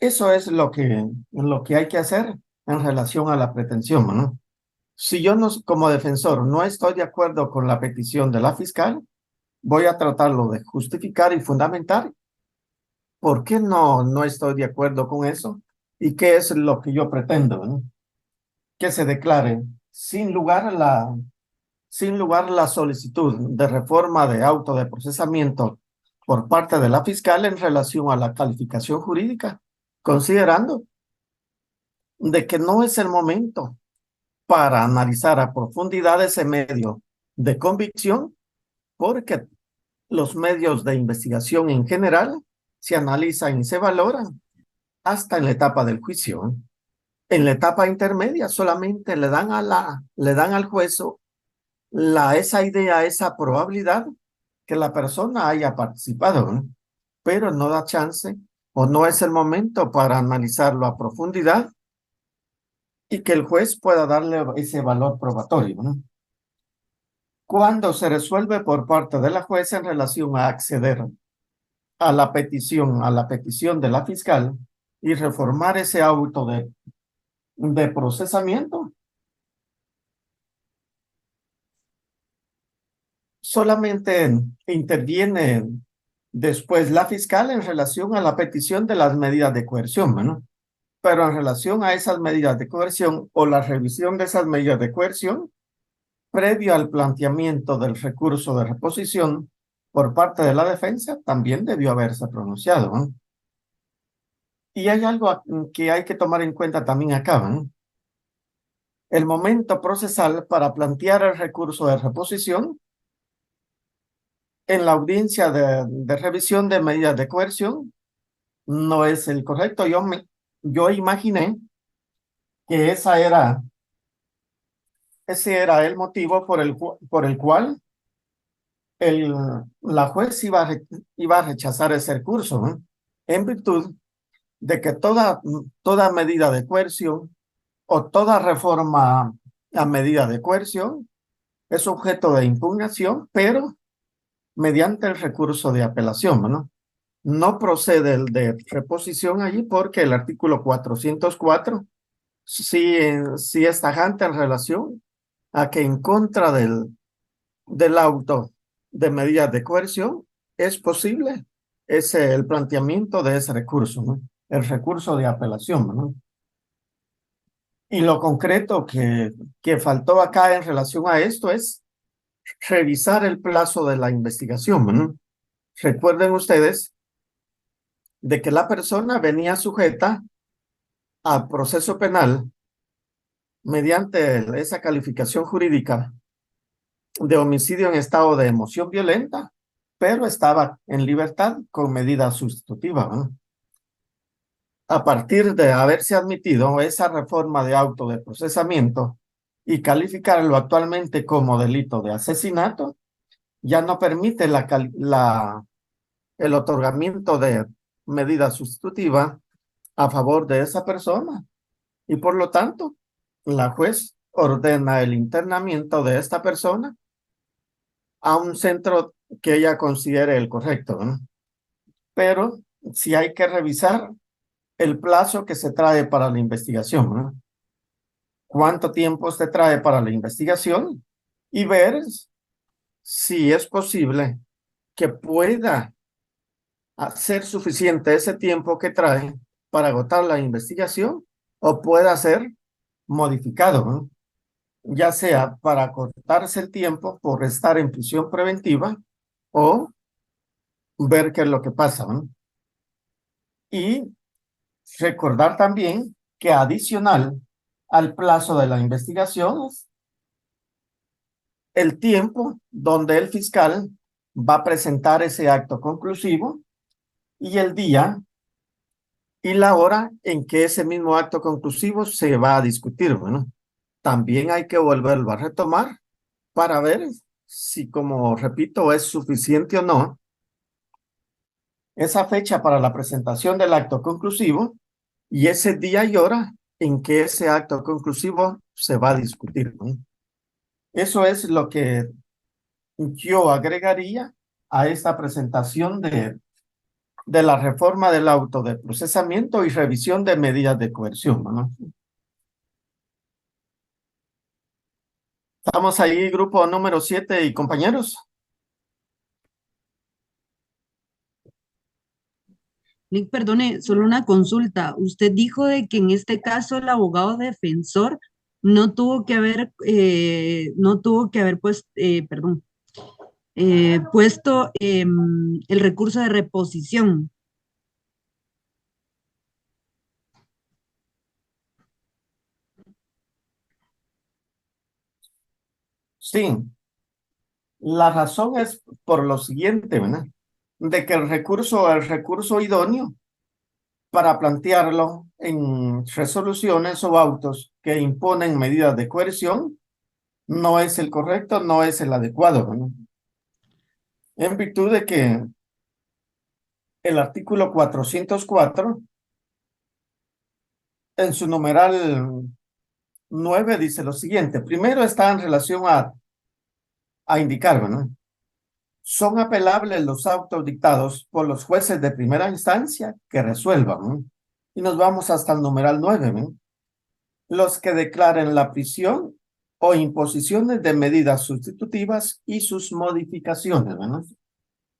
Eso es lo que hay que hacer en relación a la pretensión, ¿no? Si yo no, como defensor no estoy de acuerdo con la petición de la fiscal, voy a tratarlo de justificar y fundamentar por qué no estoy de acuerdo con eso y qué es lo que yo pretendo, ¿no? Que se declare sin lugar la solicitud de reforma de auto de procesamiento por parte de la fiscal en relación a la calificación jurídica, considerando de que no es el momento para analizar a profundidad ese medio de convicción, porque los medios de investigación en general se analizan y se valoran hasta en la etapa del juicio. En la etapa intermedia solamente le dan al juez esa idea, esa probabilidad que la persona haya participado, ¿no? Pero no da chance o no es el momento para analizarlo a profundidad y que el juez pueda darle ese valor probatorio, ¿no? Cuando se resuelve por parte de la jueza en relación a acceder a la petición de la fiscal y reformar ese auto de procesamiento, solamente interviene después la fiscal en relación a la petición de las medidas de coerción, ¿no? Pero en relación a esas medidas de coerción o la revisión de esas medidas de coerción, previo al planteamiento del recurso de reposición por parte de la defensa, también debió haberse pronunciado, ¿no? Y hay algo que hay que tomar en cuenta también acá, ¿no? El momento procesal para plantear el recurso de reposición en la audiencia de revisión de medidas de coerción no es el correcto. Yo imaginé que ese era el motivo por el cual la juez iba a rechazar ese recurso, ¿no? En virtud de que toda medida de coerción o toda reforma a medida de coerción es objeto de impugnación, pero mediante el recurso de apelación, ¿no? No procede el de reposición allí porque el artículo 404 sí es tajante en relación a que en contra del auto de medidas de coerción es posible el planteamiento de ese recurso, ¿no? El recurso de apelación, ¿no? Y lo concreto que faltó acá en relación a esto es revisar el plazo de la investigación, ¿no? Recuerden ustedes de que la persona venía sujeta al proceso penal mediante esa calificación jurídica de homicidio en estado de emoción violenta, pero estaba en libertad con medida sustitutiva, ¿no? A partir de haberse admitido esa reforma de auto de procesamiento y calificarlo actualmente como delito de asesinato, ya no permite el otorgamiento de medida sustitutiva a favor de esa persona y por lo tanto la juez ordena el internamiento de esta persona a un centro que ella considere el correcto, ¿no? Pero sí hay que revisar el plazo que se trae para la investigación, ¿no? ¿Cuánto tiempo se trae para la investigación? Y ver si es posible que pueda ser suficiente ese tiempo que trae para agotar la investigación o pueda ser modificado, ¿no? Ya sea para cortarse el tiempo por estar en prisión preventiva o ver qué es lo que pasa, ¿no? Y recordar también que adicional al plazo de la investigación es el tiempo donde el fiscal va a presentar ese acto conclusivo y el día y la hora en que ese mismo acto conclusivo se va a discutir, ¿no? También hay que volverlo a retomar para ver si, como repito, es suficiente o no esa fecha para la presentación del acto conclusivo y ese día y hora en que ese acto conclusivo se va a discutir, ¿no? Eso es lo que yo agregaría a esta presentación de la reforma del auto de procesamiento y revisión de medidas de coerción, ¿no? Estamos ahí, grupo número 7 y compañeros. Nick, perdone, solo una consulta. Usted dijo de que en este caso el abogado defensor no tuvo que haber, pues, perdón, puesto el recurso de reposición. Sí, la razón es por lo siguiente, ¿verdad? De que el recurso idóneo para plantearlo en resoluciones o autos que imponen medidas de coerción no es el correcto, no es el adecuado, ¿verdad? En virtud de que el artículo 404 en su numeral 9 dice lo siguiente. Primero está en relación a indicar, ¿no? Son apelables los autos dictados por los jueces de primera instancia que resuelvan, ¿no? Y nos vamos hasta el numeral 9, ¿no? Los que declaren la prisión o imposiciones de medidas sustitutivas y sus modificaciones, ¿no?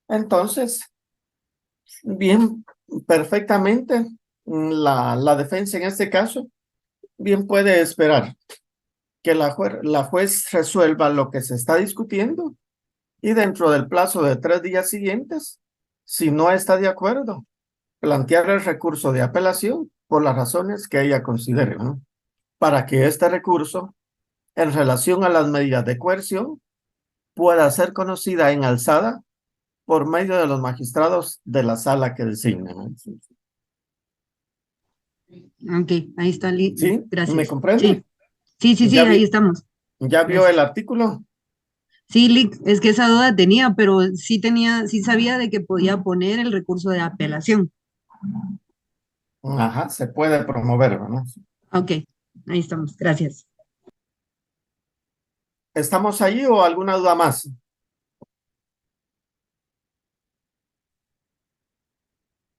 Entonces, bien, perfectamente, la defensa en este caso, bien puede esperar que la juez resuelva lo que se está discutiendo y dentro del plazo de 3 días siguientes, si no está de acuerdo, plantear el recurso de apelación por las razones que ella considere, ¿no? Para que este recurso, en relación a las medidas de coerción, pueda ser conocida en alzada por medio de los magistrados de la sala que designen, ¿no? Ok, ahí está. ¿Sí? Gracias. ¿Me comprende? Sí, ahí estamos. ¿Ya vio Gracias. el artículo? Sí, Lick, es que esa duda tenía, pero sí sabía de que podía poner el recurso de apelación. Ajá, se puede promover, ¿no? Ok, ahí estamos. Gracias. ¿Estamos ahí o alguna duda más?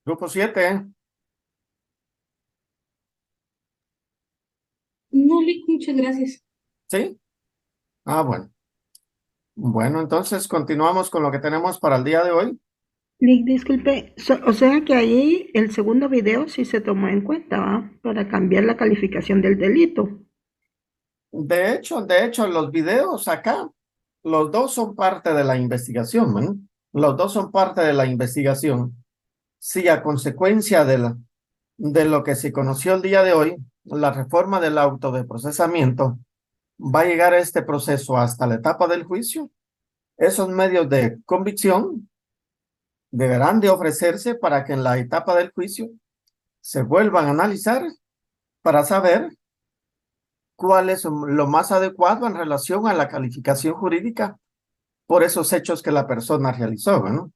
Grupo 7. No, Lick, muchas gracias. ¿Sí? Ah, bueno. Bueno, entonces continuamos con lo que tenemos para el día de hoy. Nick, disculpe, o sea que ahí el segundo video sí se tomó en cuenta, ¿va? Para cambiar la calificación del delito. De hecho, los videos acá, los dos son parte de la investigación, ¿no? Los dos son parte de la investigación. Si a consecuencia de lo que se conoció el día de hoy, la reforma del auto de procesamiento va a llegar a este proceso hasta la etapa del juicio, esos medios de convicción deberán de ofrecerse para que en la etapa del juicio se vuelvan a analizar para saber cuál es lo más adecuado en relación a la calificación jurídica por esos hechos que la persona realizó, ¿no?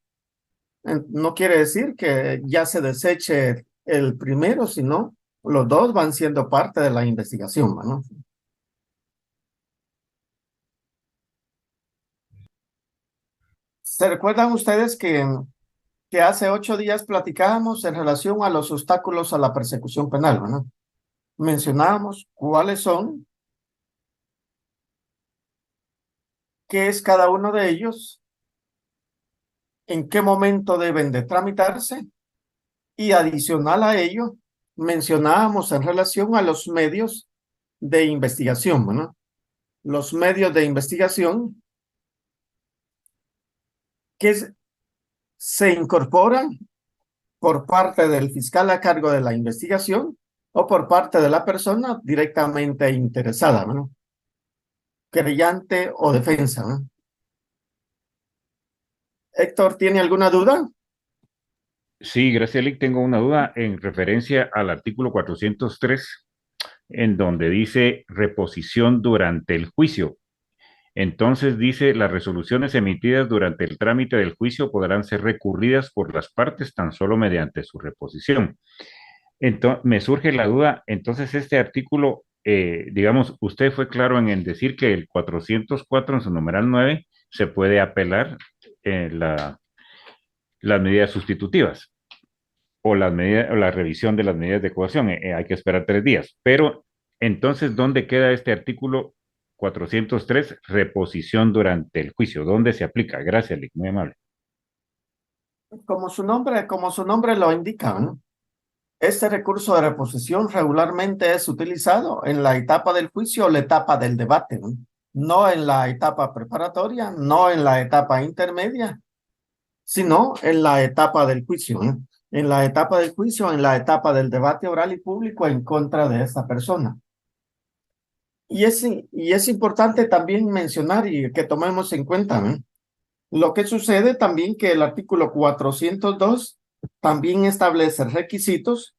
No quiere decir que ya se deseche el primero, sino los dos van siendo parte de la investigación, ¿no? ¿Se recuerdan ustedes que hace 8 días platicábamos en relación a los obstáculos a la persecución penal, ¿no? Mencionábamos cuáles son, qué es cada uno de ellos, en qué momento deben de tramitarse y adicional a ello mencionábamos en relación a los medios de investigación, ¿no? Los medios de investigación que se incorporan por parte del fiscal a cargo de la investigación o por parte de la persona directamente interesada, ¿no? Querellante o defensa, ¿no? Héctor, ¿tiene alguna duda? Sí, gracias, Lick. Tengo una duda en referencia al artículo 403, en donde dice reposición durante el juicio. Entonces dice, las resoluciones emitidas durante el trámite del juicio podrán ser recurridas por las partes tan solo mediante su reposición. Entonces, me surge la duda, entonces este artículo, digamos, usted fue claro en decir que el 404 en su numeral 9 se puede apelar las medidas sustitutivas. o las medidas, o la revisión de las medidas de coerción. Hay que esperar 3 días. Pero entonces, ¿dónde queda este artículo 403, reposición durante el juicio? ¿Dónde se aplica? Gracias, Lic, muy amable. Como su nombre lo indica, ¿no? Este recurso de reposición regularmente es utilizado en la etapa del juicio o la etapa del debate, ¿no? No en la etapa preparatoria, no en la etapa intermedia, sino en la etapa del juicio, ¿no? En la etapa del juicio, en la etapa del debate oral y público en contra de esta persona. Y es importante también mencionar y que tomemos en cuenta, ¿no? Lo que sucede también que el artículo 402 también establece requisitos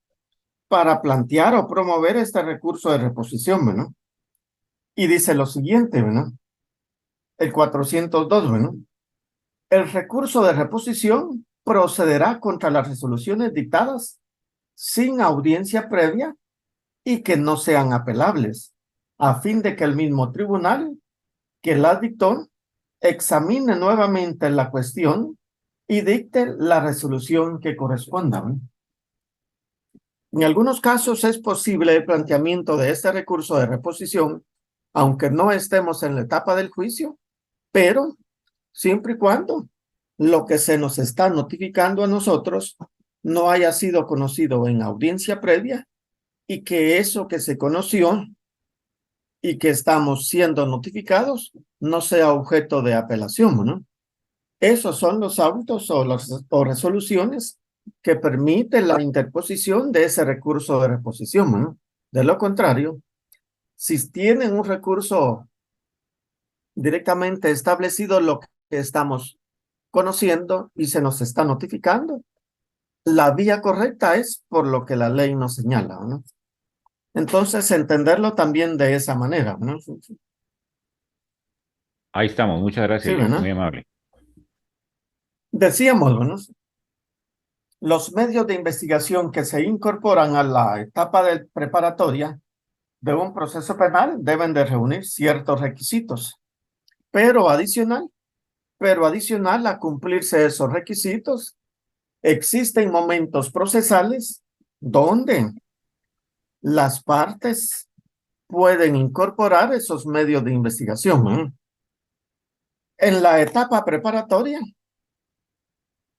para plantear o promover este recurso de reposición, ¿no? Y dice lo siguiente, ¿no? El 402, ¿no? El recurso de reposición procederá contra las resoluciones dictadas sin audiencia previa y que no sean apelables, a fin de que el mismo tribunal que las dictó examine nuevamente la cuestión y dicte la resolución que corresponda, ¿no? En algunos casos es posible el planteamiento de este recurso de reposición, aunque no estemos en la etapa del juicio, pero siempre y cuando lo que se nos está notificando a nosotros no haya sido conocido en audiencia previa y que eso que se conoció y que estamos siendo notificados no sea objeto de apelación, ¿no? Esos son los autos o resoluciones que permiten la interposición de ese recurso de reposición, ¿no? De lo contrario, si tienen un recurso directamente establecido lo que estamos conociendo y se nos está notificando, la vía correcta es por lo que la ley nos señala, ¿no? Entonces, entenderlo también de esa manera, ¿no? Ahí estamos, muchas gracias, Sí, Lic, ¿no? muy amable. Decíamos, ¿no? Los medios de investigación que se incorporan a la etapa preparatoria de un proceso penal deben de reunir ciertos requisitos, pero adicional a cumplirse esos requisitos, existen momentos procesales donde las partes pueden incorporar esos medios de investigación, ¿eh? En la etapa preparatoria,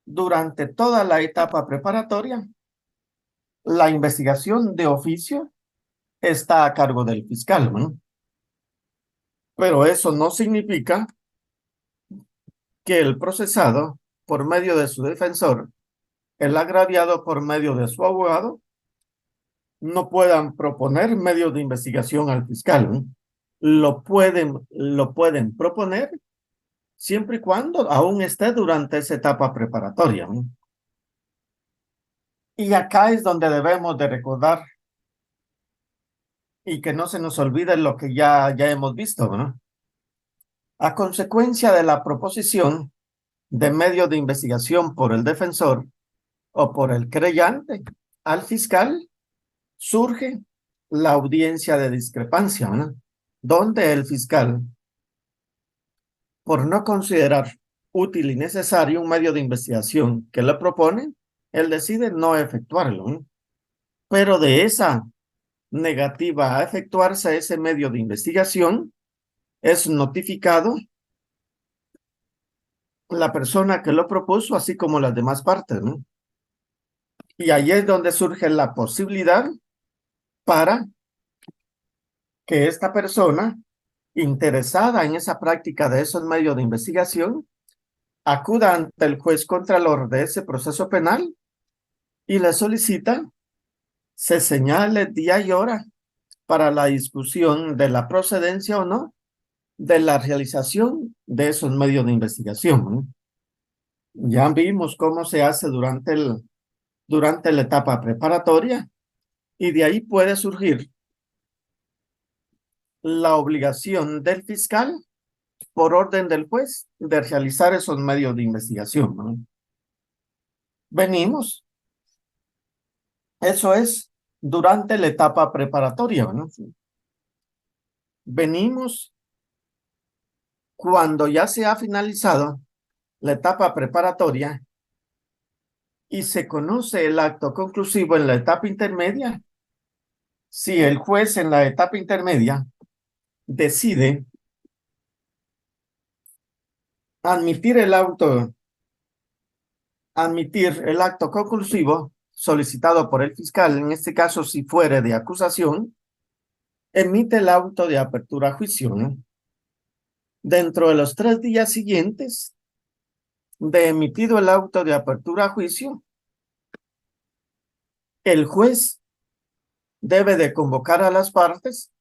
durante toda la etapa preparatoria, la investigación de oficio está a cargo del fiscal, ¿no? Pero eso no significa que el procesado, por medio de su defensor, el agraviado por medio de su abogado, no puedan proponer medios de investigación al fiscal, ¿no? Lo pueden proponer siempre y cuando aún esté durante esa etapa preparatoria, ¿no? Y acá es donde debemos de recordar y que no se nos olvide lo que ya hemos visto, ¿no? A consecuencia de la proposición de medios de investigación por el defensor o por el creyente al fiscal, surge la audiencia de discrepancia, ¿no? Donde el fiscal, por no considerar útil y necesario un medio de investigación que le propone, él decide no efectuarlo, ¿no? Pero de esa negativa a efectuarse ese medio de investigación, es notificado la persona que lo propuso, así como las demás partes, ¿no? Y ahí es donde surge la posibilidad para que esta persona interesada en esa práctica de esos medios de investigación acuda ante el juez contralor de ese proceso penal y le solicita se señale día y hora para la discusión de la procedencia o no de la realización de esos medios de investigación, ¿no? Ya vimos cómo se hace durante la etapa preparatoria y de ahí puede surgir la obligación del fiscal por orden del juez de realizar esos medios de investigación, ¿no? Venimos. Eso es durante la etapa preparatoria, ¿no? Venimos cuando ya se ha finalizado la etapa preparatoria y se conoce el acto conclusivo en la etapa intermedia, si el juez en la etapa intermedia decide admitir el acto conclusivo solicitado por el fiscal, en este caso si fuere de acusación, emite el auto de apertura a juicio, ¿no? Dentro de los 3 días siguientes de emitido el auto de apertura a juicio, el juez debe de convocar a las partes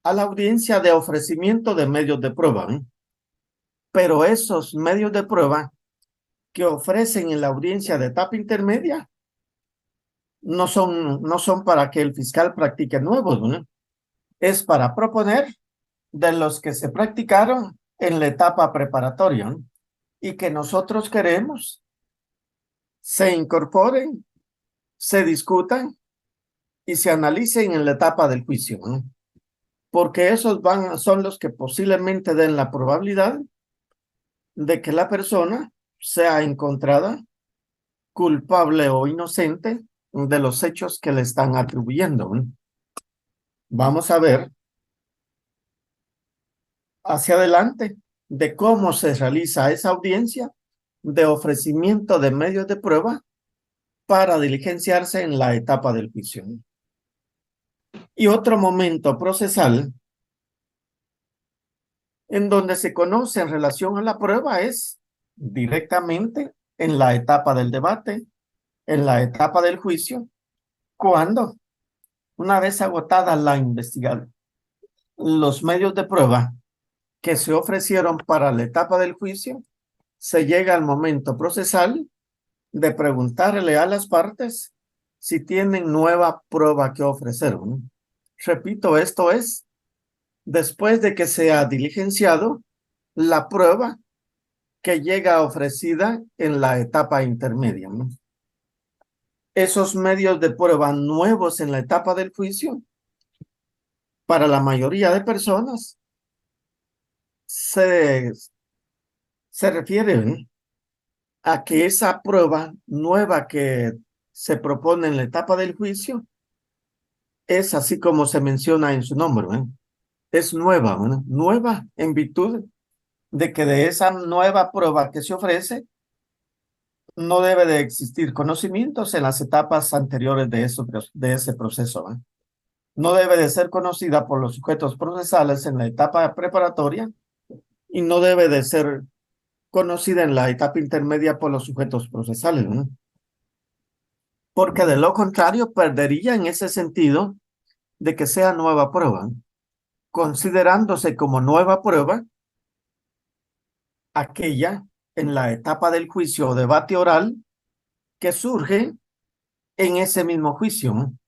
a la audiencia de ofrecimiento de medios de prueba, ¿no? Pero esos medios de prueba que ofrecen en la audiencia de etapa intermedia no son para que el fiscal practique nuevos, ¿no? Es para proponer de los que se practicaron en la etapa preparatoria, ¿no? Y que nosotros queremos se incorporen, se discutan y se analicen en la etapa del juicio, ¿no? Porque esos son los que posiblemente den la probabilidad de que la persona sea encontrada culpable o inocente de los hechos que le están atribuyendo, ¿no? Vamos a ver hacia adelante de cómo se realiza esa audiencia de ofrecimiento de medios de prueba para diligenciarse en la etapa del juicio. Y otro momento procesal en donde se conoce en relación a la prueba es directamente en la etapa del debate, en la etapa del juicio, cuando una vez agotada la investigación, los medios de prueba que se ofrecieron para la etapa del juicio, se llega al momento procesal de preguntarle a las partes si tienen nueva prueba que ofrecer, ¿no? Repito, esto es después de que se ha diligenciado la prueba que llega ofrecida en la etapa intermedia, ¿no? Esos medios de prueba nuevos en la etapa del juicio, para la mayoría de personas, se refieren a que esa prueba nueva que se propone en la etapa del juicio es así como se menciona en su nombre, ¿eh? Es nueva, ¿no? Nueva en virtud de que de esa nueva prueba que se ofrece no debe de existir conocimientos en las etapas anteriores de ese proceso, ¿eh? No debe de ser conocida por los sujetos procesales en la etapa preparatoria y no debe de ser conocida en la etapa intermedia por los sujetos procesales, ¿no? Porque de lo contrario perdería en ese sentido de que sea nueva prueba, considerándose como nueva prueba aquella en la etapa del juicio o debate oral que surge en ese mismo juicio, ¿no?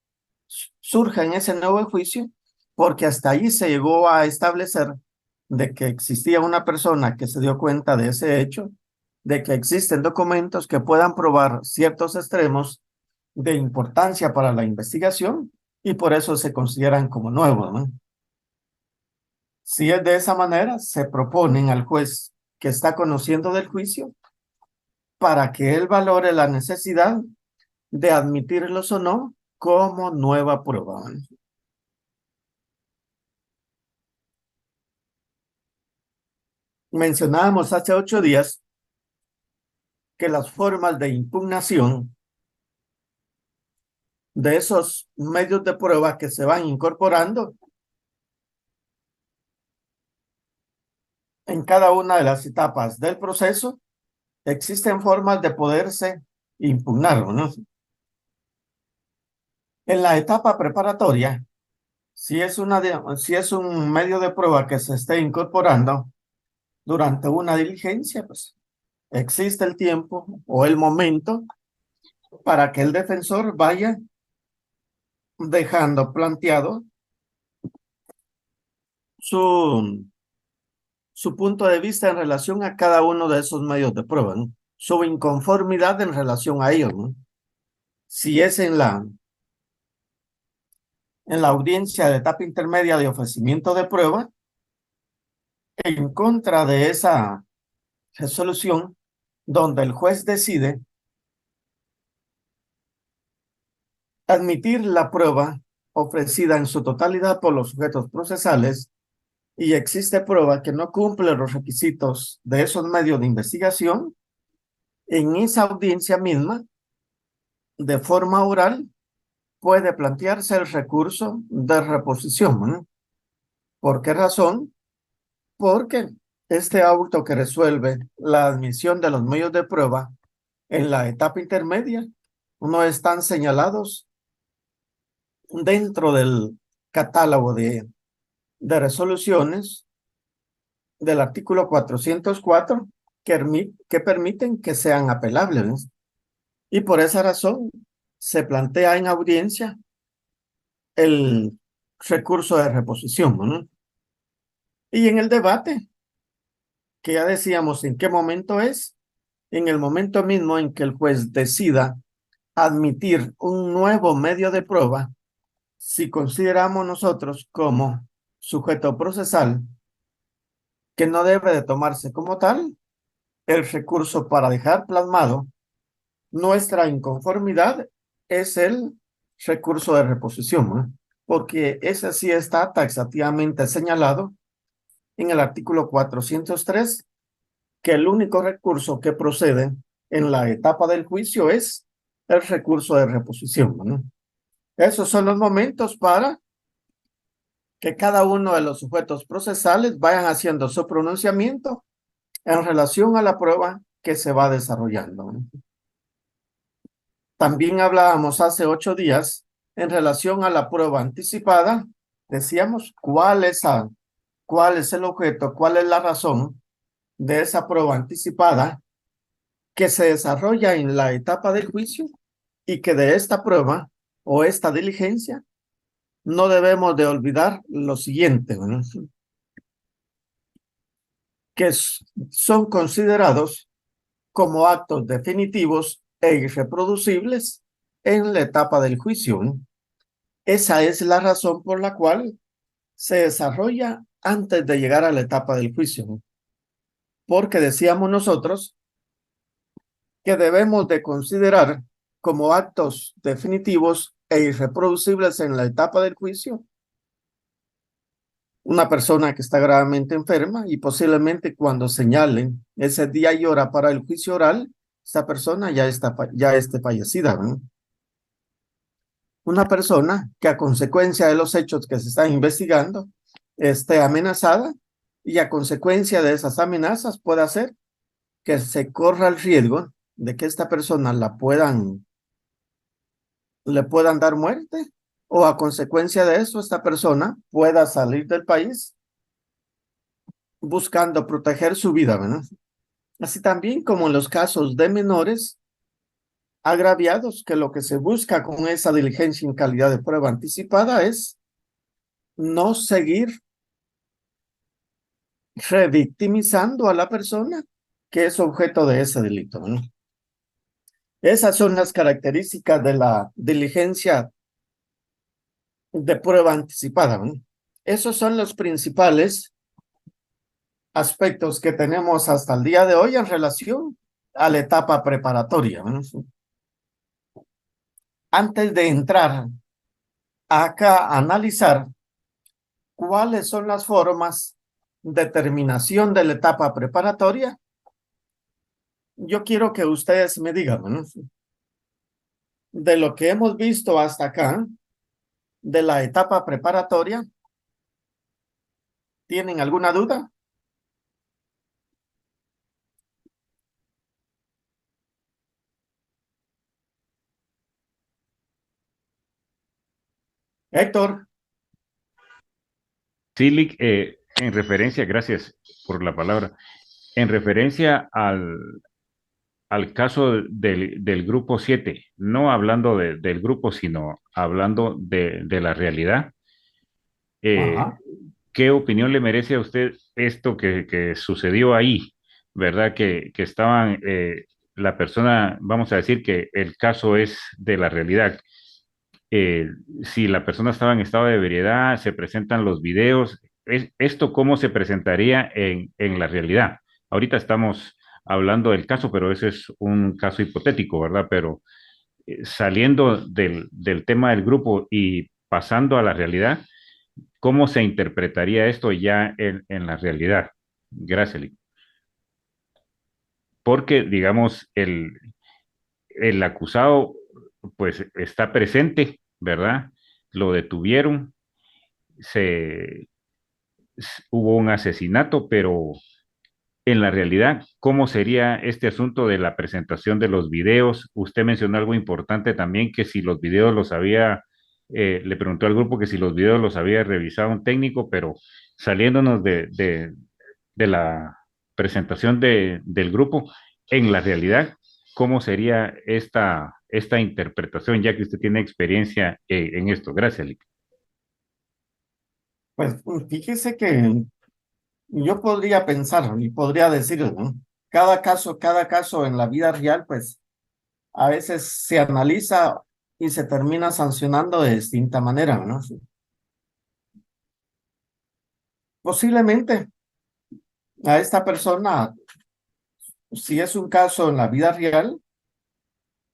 Surge en ese nuevo juicio porque hasta allí se llegó a establecer de que existía una persona que se dio cuenta de ese hecho, de que existen documentos que puedan probar ciertos extremos de importancia para la investigación y por eso se consideran como nuevos, ¿no? Si es de esa manera, se proponen al juez que está conociendo del juicio para que él valore la necesidad de admitirlos o no como nueva prueba. Mencionábamos hace 8 días que las formas de impugnación de esos medios de prueba que se van incorporando en cada una de las etapas del proceso, existen formas de poderse impugnar, ¿no? En la etapa preparatoria, si es un medio de prueba que se esté incorporando durante una diligencia, pues existe el tiempo o el momento para que el defensor vaya dejando planteado su punto de vista en relación a cada uno de esos medios de prueba, ¿no? Su inconformidad en relación a ellos, ¿no? Si es en la audiencia de etapa intermedia de ofrecimiento de prueba, en contra de esa resolución donde el juez decide admitir la prueba ofrecida en su totalidad por los sujetos procesales y existe prueba que no cumple los requisitos de esos medios de investigación, en esa audiencia misma, de forma oral, puede plantearse el recurso de reposición, ¿no? ¿Por qué razón? Porque este auto que resuelve la admisión de los medios de prueba en la etapa intermedia no están señalados dentro del catálogo de resoluciones del artículo 404 que permiten que sean apelables, ¿no? Y por esa razón se plantea en audiencia el recurso de reposición, ¿no? Y en el debate, que ya decíamos en qué momento es, en el momento mismo en que el juez decida admitir un nuevo medio de prueba, si consideramos nosotros como sujeto procesal que no debe de tomarse como tal el recurso para dejar plasmado nuestra inconformidad, es el recurso de reposición, ¿no? Porque ese sí está taxativamente señalado en el artículo 403, que el único recurso que procede en la etapa del juicio es el recurso de reposición, ¿no? Esos son los momentos para que cada uno de los sujetos procesales vayan haciendo su pronunciamiento en relación a la prueba que se va desarrollando, ¿no? También hablábamos hace 8 días en relación a la prueba anticipada. Decíamos cuál es el objeto, cuál es la razón de esa prueba anticipada que se desarrolla en la etapa del juicio y que de esta prueba o esta diligencia no debemos de olvidar lo siguiente, ¿no? Que son considerados como actos definitivos e irreproducibles en la etapa del juicio, ¿no? Esa es la razón por la cual se desarrolla antes de llegar a la etapa del juicio, ¿no? Porque decíamos nosotros que debemos de considerar como actos definitivos e irreproducibles en la etapa del juicio una persona que está gravemente enferma y posiblemente cuando señalen ese día y hora para el juicio oral, esta persona ya esté fallecida, ¿no? Una persona que a consecuencia de los hechos que se están investigando esté amenazada y a consecuencia de esas amenazas puede hacer que se corra el riesgo de que esta persona le puedan dar muerte, o a consecuencia de eso esta persona pueda salir del país buscando proteger su vida, ¿verdad? Así también como en los casos de menores agraviados, que lo que se busca con esa diligencia en calidad de prueba anticipada es no seguir revictimizando a la persona que es objeto de ese delito, ¿no? Esas son las características de la diligencia de prueba anticipada, ¿no? Esos son los principales aspectos que tenemos hasta el día de hoy en relación a la etapa preparatoria, ¿no? Antes de entrar acá a analizar cuáles son las formas de terminación de la etapa preparatoria, yo quiero que ustedes me digan, ¿no? De lo que hemos visto hasta acá, de la etapa preparatoria, ¿tienen alguna duda? Héctor. Sí, Lick, en referencia, gracias por la palabra, en referencia al caso del grupo 7, no hablando del grupo, sino hablando de la realidad, ¿qué opinión le merece a usted esto que sucedió ahí? ¿Verdad? Que estaban, la persona, vamos a decir que el caso es de la realidad. Si la persona estaba en estado de ebriedad, se presentan los videos, ¿esto cómo se presentaría en la realidad? Ahorita estamos hablando del caso, pero ese es un caso hipotético, ¿verdad? Pero saliendo del tema del grupo y pasando a la realidad, ¿cómo se interpretaría esto ya en la realidad? Gracias, Lick. Porque, digamos, el acusado, pues, está presente, ¿verdad? Lo detuvieron, hubo un asesinato, pero en la realidad, ¿cómo sería este asunto de la presentación de los videos? Usted mencionó algo importante también, que si los videos los había, le preguntó al grupo que si los videos los había revisado un técnico, pero saliéndonos de la presentación del grupo, en la realidad, ¿cómo sería esta interpretación, ya que usted tiene experiencia en esto? Gracias, Lick. Pues fíjese que yo podría pensar y podría decir, ¿no? Cada caso en la vida real, pues a veces se analiza y se termina sancionando de distinta manera, ¿no? Posiblemente a esta persona, si es un caso en la vida real,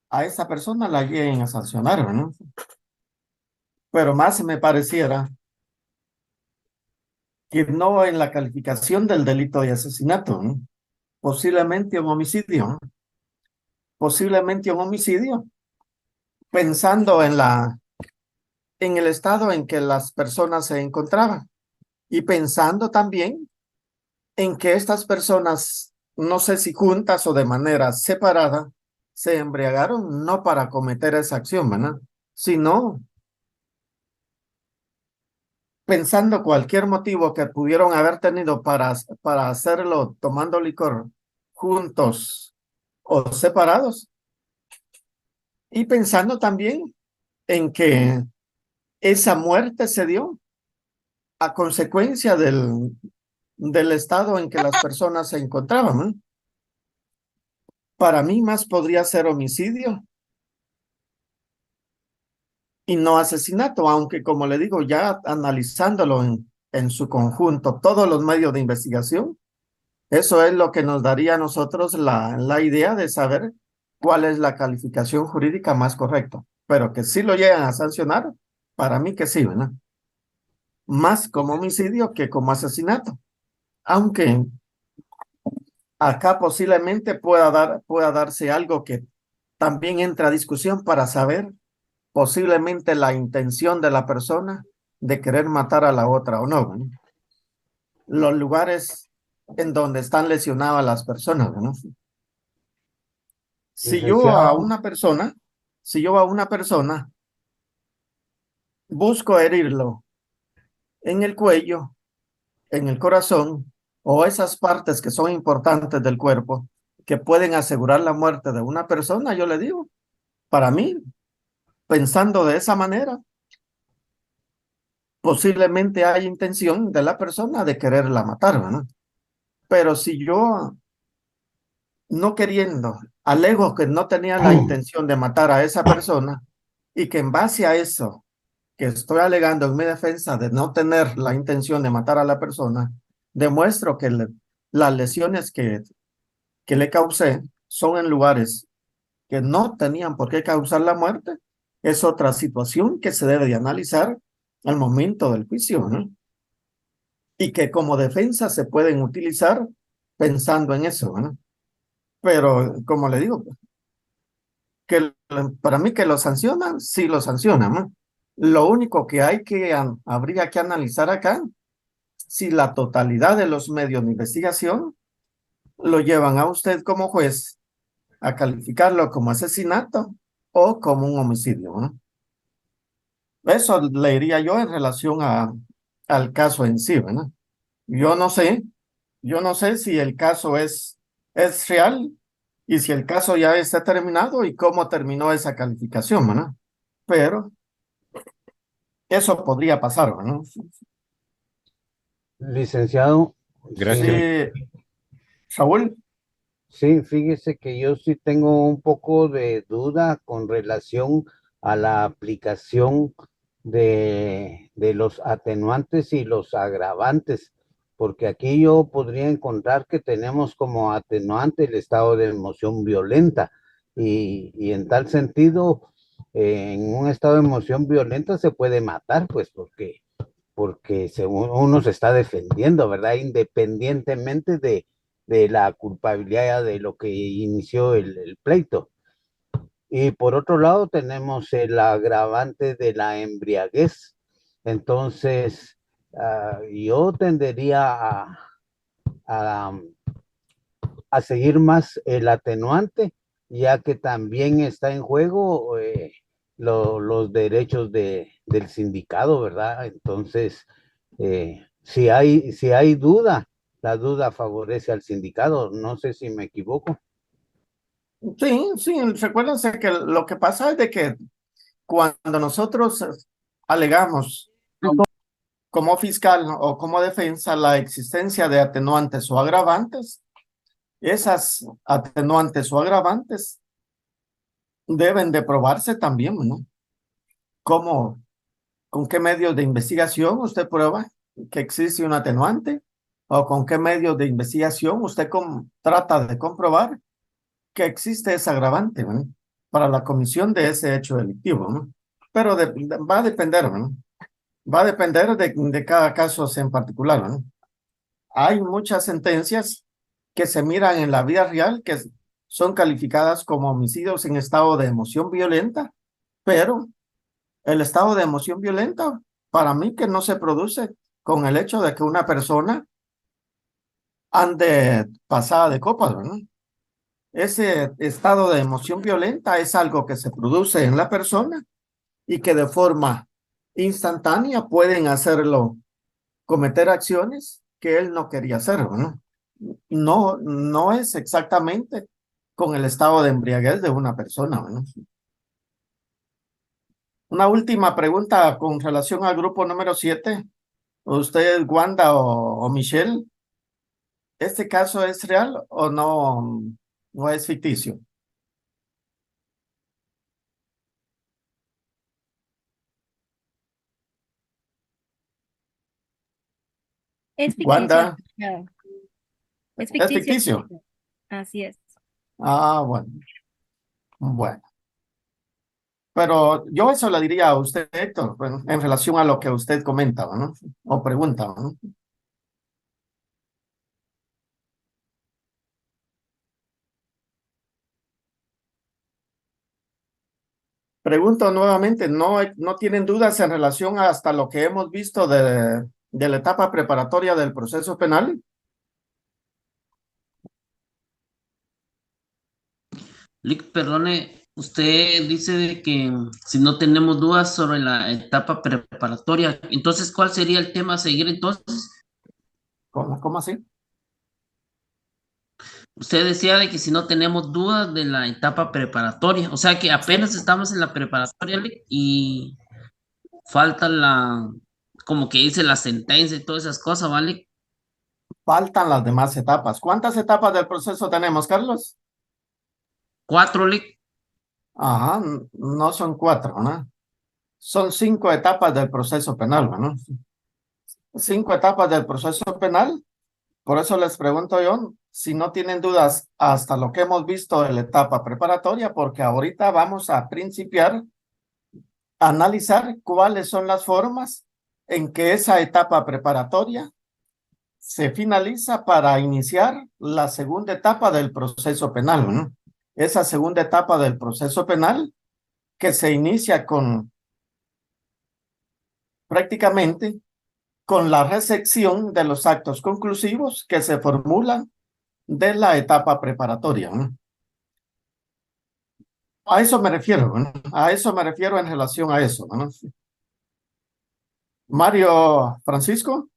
a esta persona la lleguen a sancionar, ¿no? Pero más me pareciera que no en la calificación del delito de asesinato, ¿no? Posiblemente un homicidio, ¿no? Posiblemente un homicidio, pensando en el estado en que las personas se encontraban y pensando también en que estas personas, no sé si juntas o de manera separada, se embriagaron no para cometer esa acción, ¿verdad? Sino pensando cualquier motivo que pudieron haber tenido para hacerlo tomando licor juntos o separados, y pensando también en que esa muerte se dio a consecuencia del estado en que las personas se encontraban, ¿no? Para mí más podría ser homicidio y no asesinato, aunque como le digo, ya analizándolo en su conjunto, todos los medios de investigación, eso es lo que nos daría a nosotros la idea de saber cuál es la calificación jurídica más correcta. Pero que sí lo llegan a sancionar, para mí que sí, ¿verdad? Más como homicidio que como asesinato. Aunque acá posiblemente pueda darse algo que también entra a discusión para saber posiblemente la intención de la persona de querer matar a la otra o no, ¿no? Los lugares en donde están lesionadas las personas, ¿no? Si yo a una persona busco herirlo en el cuello, en el corazón o esas partes que son importantes del cuerpo que pueden asegurar la muerte de una persona, yo le digo, para mí, pensando de esa manera, posiblemente hay intención de la persona de quererla matar, ¿no? Pero si yo, no queriendo, alego que no tenía la intención de matar a esa persona y que en base a eso que estoy alegando en mi defensa de no tener la intención de matar a la persona, demuestro que las lesiones que le causé son en lugares que no tenían por qué causar la muerte, es otra situación que se debe de analizar al momento del juicio, ¿no? Y que como defensa se pueden utilizar pensando en eso, ¿no? Pero como le digo, que para mí que lo sancionan, sí lo sancionan, ¿no? Lo único que habría que analizar acá, si la totalidad de los medios de investigación lo llevan a usted como juez a calificarlo como asesinato o como un homicidio, ¿no? Eso le diría yo en relación al caso en sí, ¿no? Yo no sé si el caso es real y si el caso ya está terminado y cómo terminó esa calificación, ¿no? Pero eso podría pasar, ¿no? Licenciado. Gracias. Sí, Saúl. Sí, fíjese que yo sí tengo un poco de duda con relación a la aplicación de los atenuantes y los agravantes, porque aquí yo podría encontrar que tenemos como atenuante el estado de emoción violenta y en tal sentido, en un estado de emoción violenta se puede matar, pues porque según uno se está defendiendo, ¿verdad? Independientemente de la culpabilidad de lo que inició el pleito. Y por otro lado tenemos el agravante de la embriaguez. Entonces, yo tendería a, a seguir más el atenuante, ya que también está en juego los derechos del sindicado, ¿verdad? Entonces, si hay duda, la duda favorece al sindicado. No sé si me equivoco. Sí, sí, recuérdense que lo que pasa es de que cuando nosotros alegamos como fiscal o como defensa la existencia de atenuantes o agravantes, esas atenuantes o agravantes deben de probarse también, ¿no? ¿Cómo, con qué medios de investigación usted prueba que existe un atenuante? ¿O con qué medios de investigación usted trata de comprobar que existe ese agravante, ¿no? Para la comisión de ese hecho delictivo, ¿no? Pero va a depender, ¿no? Va a depender de cada caso en particular, ¿no? Hay muchas sentencias que se miran en la vida real que son calificadas como homicidios en estado de emoción violenta, pero el estado de emoción violenta, para mí que no se produce con el hecho de que una persona ande pasada de copas, ¿no? Ese estado de emoción violenta es algo que se produce en la persona y que de forma instantánea pueden hacerlo cometer acciones que él no quería hacer, ¿no? No es exactamente con el estado de embriaguez de una persona, ¿no? Una última pregunta con relación al grupo número 7. Usted, Wanda o Michelle, ¿este caso es real o no es ficticio? Es ficticio. Wanda, Es ¿es ficticio? Así es. Ah, bueno. Bueno. Pero yo eso le diría a usted, Héctor, bueno, en relación a lo que usted comentaba, ¿no? O pregunta, ¿no? Pregunto nuevamente, ¿no tienen dudas en relación hasta lo que hemos visto de la etapa preparatoria del proceso penal? Lick, perdone, usted dice de que si no tenemos dudas sobre la etapa preparatoria, entonces, ¿cuál sería el tema a seguir entonces? ¿Cómo así? Usted decía de que si no tenemos dudas de la etapa preparatoria, o sea que apenas estamos en la preparatoria, Lick, y falta como que dice la sentencia y todas esas cosas, ¿vale? Faltan las demás etapas. ¿Cuántas etapas del proceso tenemos, Carlos? 4, Lick. Ajá, no son 4, ¿no? Son 5 etapas del proceso penal, ¿no? 5 etapas del proceso penal. Por eso les pregunto yo si no tienen dudas hasta lo que hemos visto de la etapa preparatoria, porque ahorita vamos a principiar a analizar cuáles son las formas en que esa etapa preparatoria se finaliza para iniciar la segunda etapa del proceso penal, ¿no? Esa segunda etapa del proceso penal que se inicia prácticamente con la recepción de los actos conclusivos que se formulan de la etapa preparatoria, ¿no? A eso me refiero, ¿no? A eso me refiero en relación a eso, ¿no? Mario Francisco.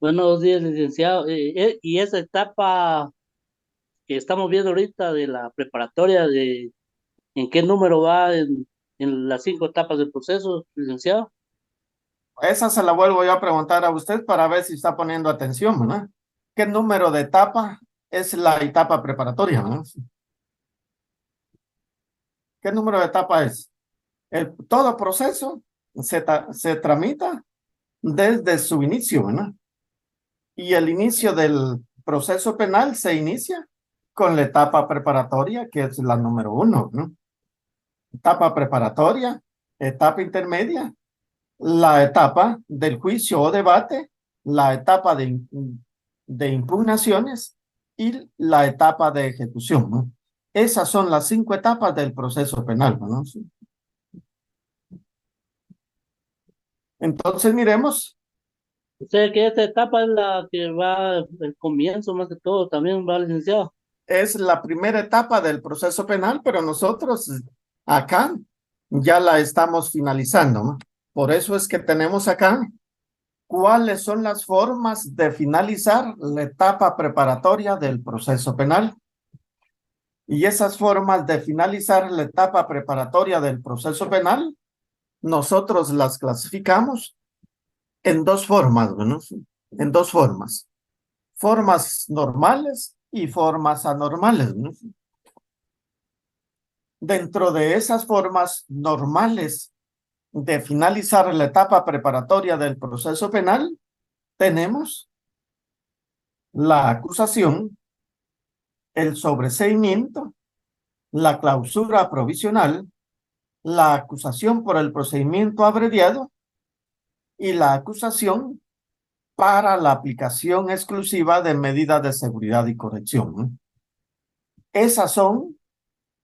Buenos días, licenciado. Y esa etapa que estamos viendo ahorita de la preparatoria, ¿en qué número va en las 5 etapas del proceso, licenciado? Esa se la vuelvo yo a preguntar a usted para ver si está poniendo atención, ¿no? ¿Qué número de etapa es la etapa preparatoria, ¿no? ¿Qué número de etapa es? Todo proceso se tramita desde su inicio, ¿no? Y el inicio del proceso penal se inicia con la etapa preparatoria, que es la número 1, ¿no? Etapa preparatoria, etapa intermedia, la etapa del juicio o debate, la etapa de impugnaciones y la etapa de ejecución, ¿no? Esas son las 5 etapas del proceso penal, ¿no? Entonces, miremos. O sea que esta etapa es la que va el comienzo más que todo, también va, licenciado. Es la primera etapa del proceso penal, pero nosotros acá ya la estamos finalizando, ¿no? Por eso es que tenemos acá cuáles son las formas de finalizar la etapa preparatoria del proceso penal. Y esas formas de finalizar la etapa preparatoria del proceso penal, nosotros las clasificamos en 2 formas, ¿no? En 2 formas. Formas normales y formas anormales, ¿no? Dentro de esas formas normales de finalizar la etapa preparatoria del proceso penal, tenemos la acusación, el sobreseimiento, la clausura provisional, la acusación por el procedimiento abreviado y la acusación para la aplicación exclusiva de medidas de seguridad y corrección, ¿no? Esas son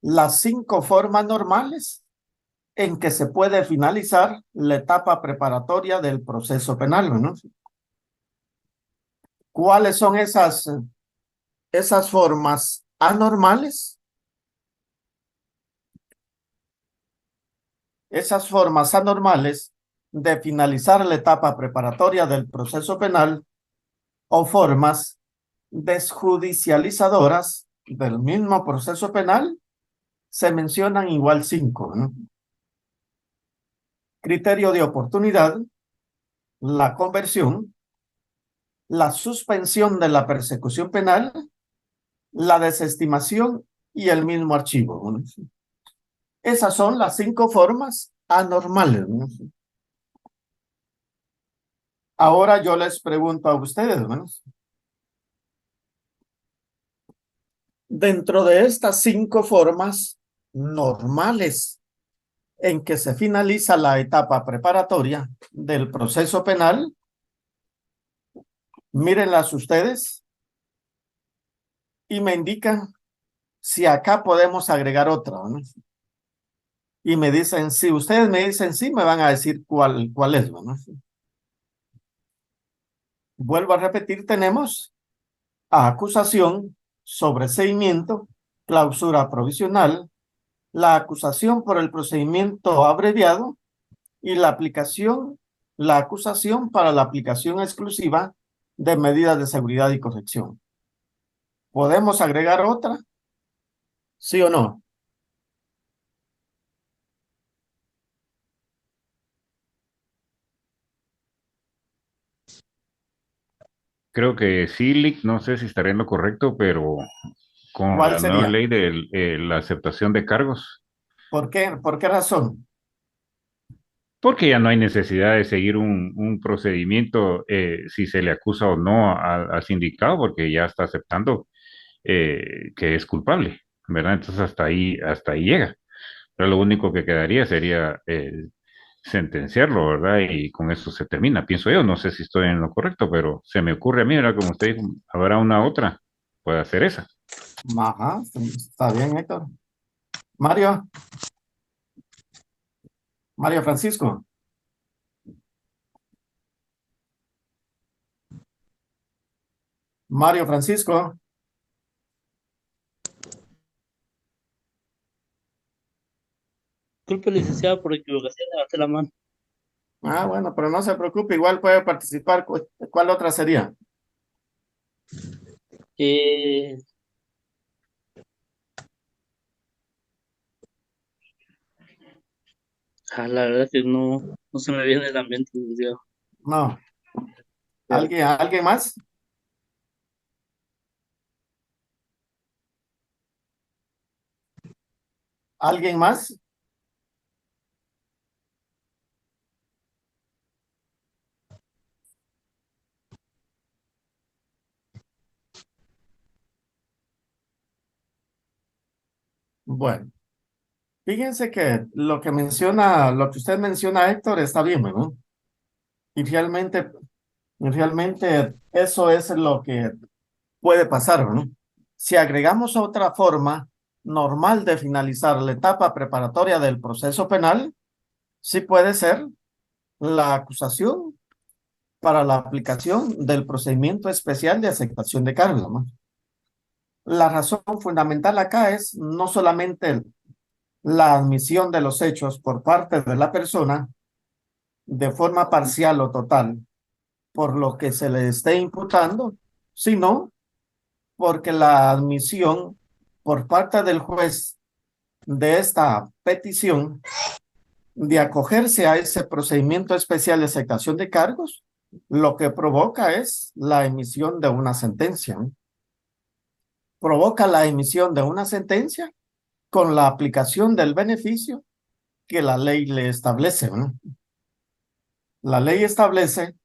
las 5 formas normales en que se puede finalizar la etapa preparatoria del proceso penal, ¿no? ¿Cuáles son esas formas anormales? Esas formas anormales de finalizar la etapa preparatoria del proceso penal o formas desjudicializadoras del mismo proceso penal se mencionan igual 5, ¿no? Criterio de oportunidad, la conversión, la suspensión de la persecución penal, la desestimación y el mismo archivo, ¿no? Esas son las 5 formas anormales, ¿no? Ahora yo les pregunto a ustedes, ¿no? Dentro de estas 5 formas normales en que se finaliza la etapa preparatoria del proceso penal, mírenlas ustedes y me indican si acá podemos agregar otra, ¿no? Y me dicen, si ustedes me dicen sí, me van a decir cuál es, ¿no? Vuelvo a repetir, tenemos acusación, sobreseimiento, clausura provisional, la acusación por el procedimiento abreviado y la acusación para la aplicación exclusiva de medidas de seguridad y corrección. ¿Podemos agregar otra? ¿Sí o no? Creo que sí, Lick, no sé si estaré en lo correcto, pero con ¿Cuál la nueva sería? ley de la aceptación de cargos, ¿Por qué? ¿Por qué razón? porque ya no hay necesidad de seguir un procedimiento si se le acusa o no al sindicado, porque ya está aceptando que es culpable, ¿verdad? Entonces hasta ahí llega. Pero lo único que quedaría sería sentenciarlo, ¿verdad? Y con eso se termina, pienso yo. No sé si estoy en lo correcto, pero se me ocurre a mí, ¿verdad? Como usted dijo, habrá una otra, puede hacer esa. Ajá, está bien, Héctor. Mario, Mario Francisco. Mario Francisco. Disculpe, licenciado, por equivocación, levanté la mano. Ah, bueno, pero no se preocupe, igual puede participar. ¿Cuál otra sería? Eh, la verdad que no se me viene el ambiente, licenciado. No. ¿Alguien más? ¿Alguien más? Bueno, fíjense que lo que usted menciona, Héctor, está bien, ¿no? Y realmente eso es lo que puede pasar, ¿no? Si agregamos otra forma normal de finalizar la etapa preparatoria del proceso penal, sí puede ser la acusación para la aplicación del procedimiento especial de aceptación de cargos, ¿no? La razón fundamental acá es no solamente la admisión de los hechos por parte de la persona de forma parcial o total por lo que se le esté imputando, sino porque la admisión por parte del juez de esta petición de acogerse a ese procedimiento especial de aceptación de cargos, lo que provoca es la emisión de una sentencia, ¿no? Provoca la emisión de una sentencia con la aplicación del beneficio que la ley le establece, ¿no? La ley establece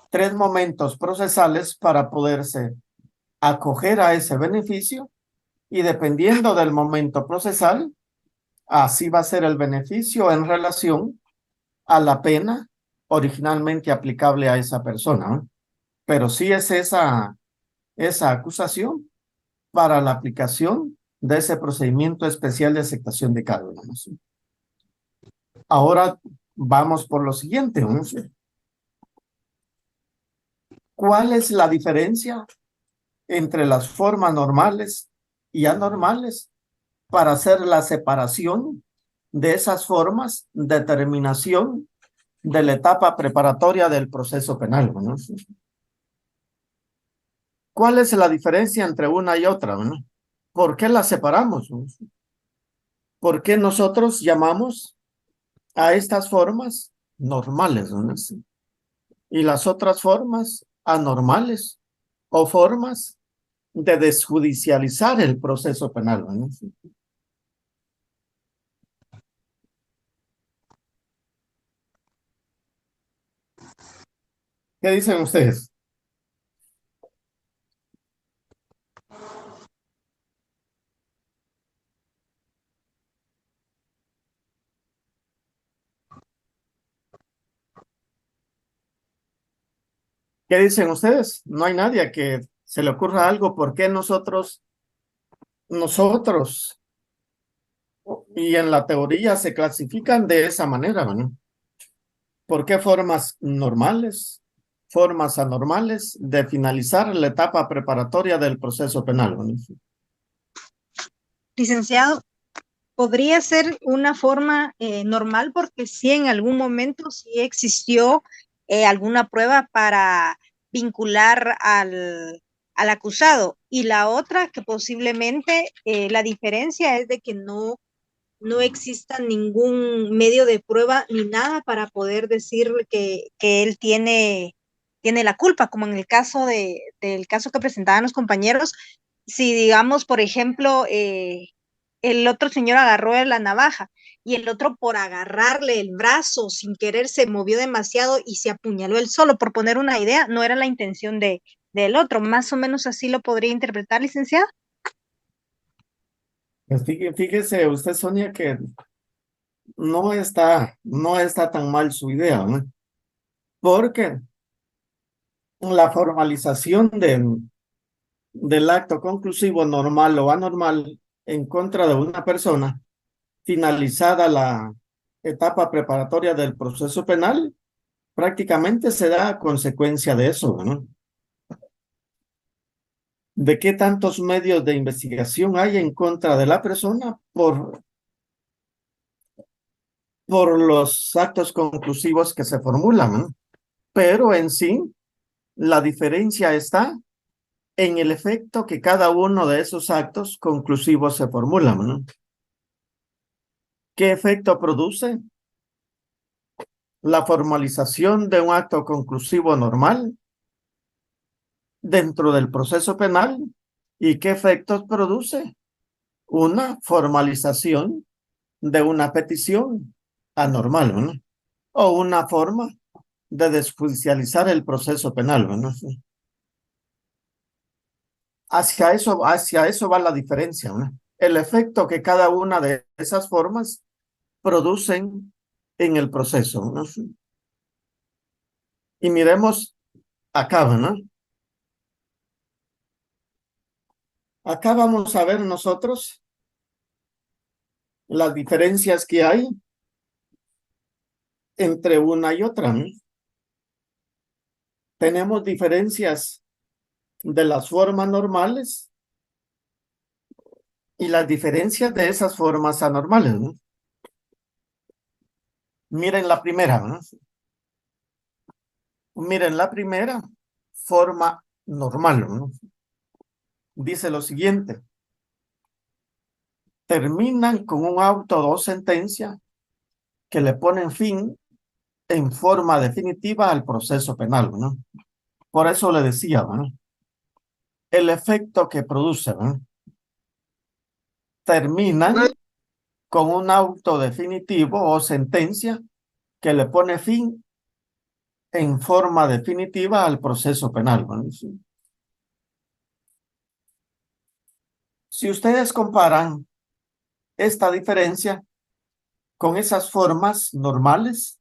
3 momentos procesales para poderse acoger a ese beneficio y dependiendo del momento procesal, así va a ser el beneficio en relación a la pena originalmente aplicable a esa persona, ¿no? Pero sí es esa acusación para la aplicación de ese procedimiento especial de aceptación de cargos, ¿no? Ahora vamos por lo siguiente, ¿no? ¿Cuál es la diferencia entre las formas normales y anormales para hacer la separación de esas formas de determinación de la etapa preparatoria del proceso penal, ¿no? ¿Cuál es la diferencia entre una y otra, ¿no? ¿Por qué las separamos, ¿no? ¿Por qué nosotros llamamos a estas formas normales, ¿no? Y las otras formas anormales o formas de desjudicializar el proceso penal, ¿no? ¿Qué dicen ustedes? ¿Qué dicen ustedes? No hay nadie que se le ocurra algo. ¿Por qué nosotros, y en la teoría se clasifican de esa manera, ¿no? ¿Por qué formas normales, formas anormales de finalizar la etapa preparatoria del proceso penal, ¿no? Licenciado, podría ser una forma normal porque sí en algún momento sí existió alguna prueba para vincular al acusado, y la otra que posiblemente la diferencia es de que no exista ningún medio de prueba ni nada para poder decir que él tiene la culpa, como en el caso del caso que presentaban los compañeros. Si digamos, por ejemplo, el otro señor agarró la navaja y el otro por agarrarle el brazo sin querer se movió demasiado y se apuñaló él solo, por poner una idea, no era la intención del otro. Más o menos así lo podría interpretar, licenciado. Pues fíjese usted, Sonia, que no está tan mal su idea, ¿no? Porque la formalización del acto conclusivo normal o anormal en contra de una persona finalizada la etapa preparatoria del proceso penal prácticamente se da a consecuencia de eso, ¿no? ¿De qué tantos medios de investigación hay en contra de la persona por los actos conclusivos que se formulan, ¿no? Pero en sí, la diferencia está en el efecto que cada uno de esos actos conclusivos se formulan, ¿no? ¿Qué efecto produce la formalización de un acto conclusivo normal dentro del proceso penal? ¿Y qué efectos produce una formalización de una petición anormal, ¿no? O una forma de desjudicializar el proceso penal, ¿no? Hacia eso va la diferencia, ¿no? el efecto que cada una de esas formas producen en el proceso, ¿no? Y miremos acá, ¿no? Acá vamos a ver nosotros las diferencias que hay entre una y otra, ¿no? Tenemos diferencias de las formas normales y las diferencias de esas formas anormales, ¿no? Miren la primera, ¿no? Miren la primera forma normal, ¿no? Dice lo siguiente: terminan con un auto o sentencia que le ponen fin en forma definitiva al proceso penal, ¿no? Por eso le decía, ¿no? El efecto que produce, ¿no? Terminan con un auto definitivo o sentencia que le pone fin en forma definitiva al proceso penal, ¿no? Si ustedes comparan esta diferencia con esas formas normales,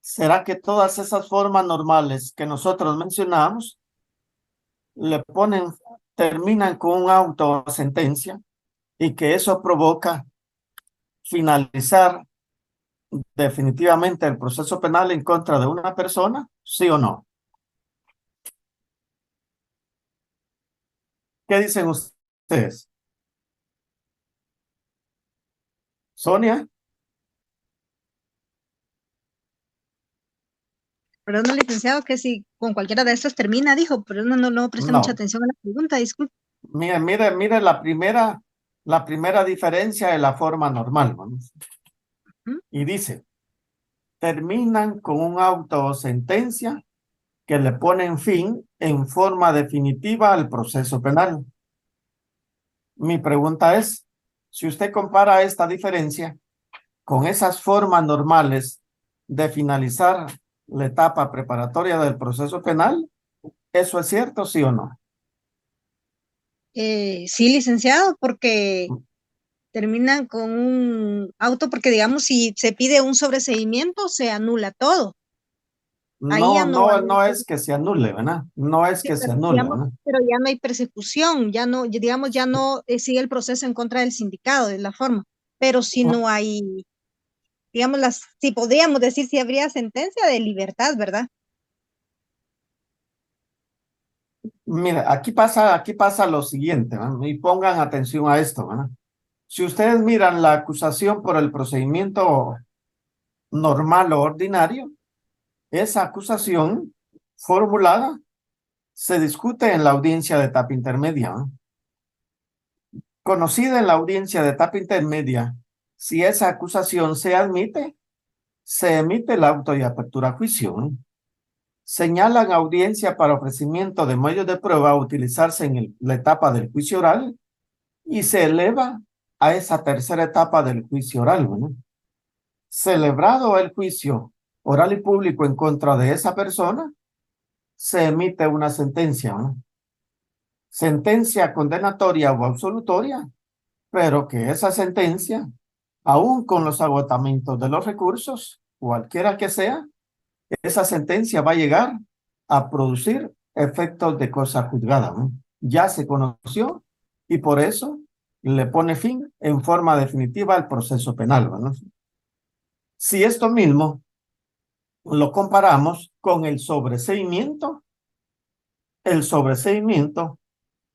¿será que todas esas formas normales que nosotros mencionamos terminan con un auto o sentencia y que eso provoca finalizar definitivamente el proceso penal en contra de una persona? ¿Sí o no? ¿Qué dicen ustedes? Sonia. Perdón, licenciado, que si con cualquiera de estos termina, dijo, pero no presté mucha No. atención a la pregunta, disculpe. Mire la primera diferencia de la forma normal, ¿no? Y dice, terminan con un auto o sentencia que le ponen fin en forma definitiva al proceso penal. Mi pregunta es, si usted compara esta diferencia con esas formas normales de finalizar la etapa preparatoria del proceso penal, ¿eso es cierto, sí o no? Sí, licenciado, porque terminan con un auto, porque digamos, si se pide un sobreseimiento, se anula todo. Ahí ya No es que se anule, ¿verdad? No es que se anule, ¿verdad? Pero ya no hay persecución, ya no, digamos, ya no sigue el proceso en contra del sindicado, de la forma. Pero si no hay, digamos, si podríamos decir si habría sentencia de libertad, ¿verdad? Mira, aquí pasa lo siguiente, ¿verdad? Y pongan atención a esto, ¿verdad? Si ustedes miran la acusación por el procedimiento normal o ordinario, esa acusación formulada se discute en la audiencia de etapa intermedia, ¿no? Conocida en la audiencia de etapa intermedia, si esa acusación se admite, se emite el auto de apertura a juicio, ¿no? Señalan audiencia para ofrecimiento de medios de prueba a utilizarse en la etapa del juicio oral y se eleva a esa tercera etapa del juicio oral, ¿no? Celebrado el juicio oral y público en contra de esa persona, se emite una sentencia, ¿no? Sentencia condenatoria o absolutoria, pero que esa sentencia, aún con los agotamientos de los recursos, cualquiera que sea, esa sentencia va a llegar a producir efectos de cosa juzgada, ¿no? Ya se conoció y por eso le pone fin en forma definitiva al proceso penal, ¿no? Si esto mismo lo comparamos con el sobreseimiento,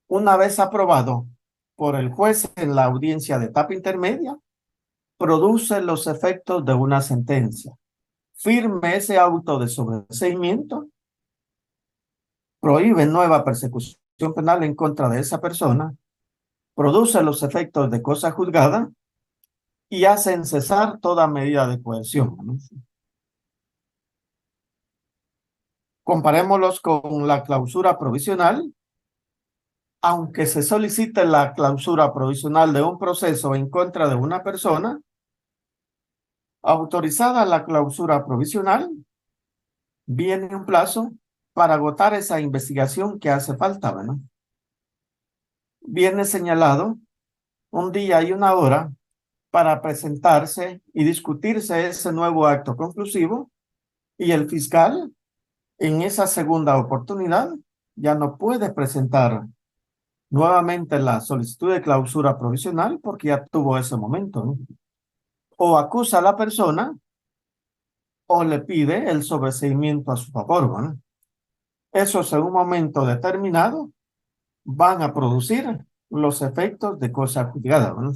una vez aprobado por el juez en la audiencia de etapa intermedia, produce los efectos de una sentencia. Firme ese auto de sobreseimiento, prohíbe nueva persecución penal en contra de esa persona, produce los efectos de cosa juzgada y hacen cesar toda medida de coerción, ¿no? Comparémoslos con la clausura provisional. Aunque se solicite la clausura provisional de un proceso en contra de una persona, autorizada la clausura provisional, viene un plazo para agotar esa investigación que hace falta, ¿no? viene señalado un día y una hora para presentarse y discutirse ese nuevo acto conclusivo, y el fiscal en esa segunda oportunidad ya no puede presentar nuevamente la solicitud de clausura provisional porque ya tuvo ese momento, ¿no? O acusa a la persona o le pide el sobreseimiento a su favor, ¿no? Esos en un momento determinado van a producir los efectos de cosa juzgada, ¿no?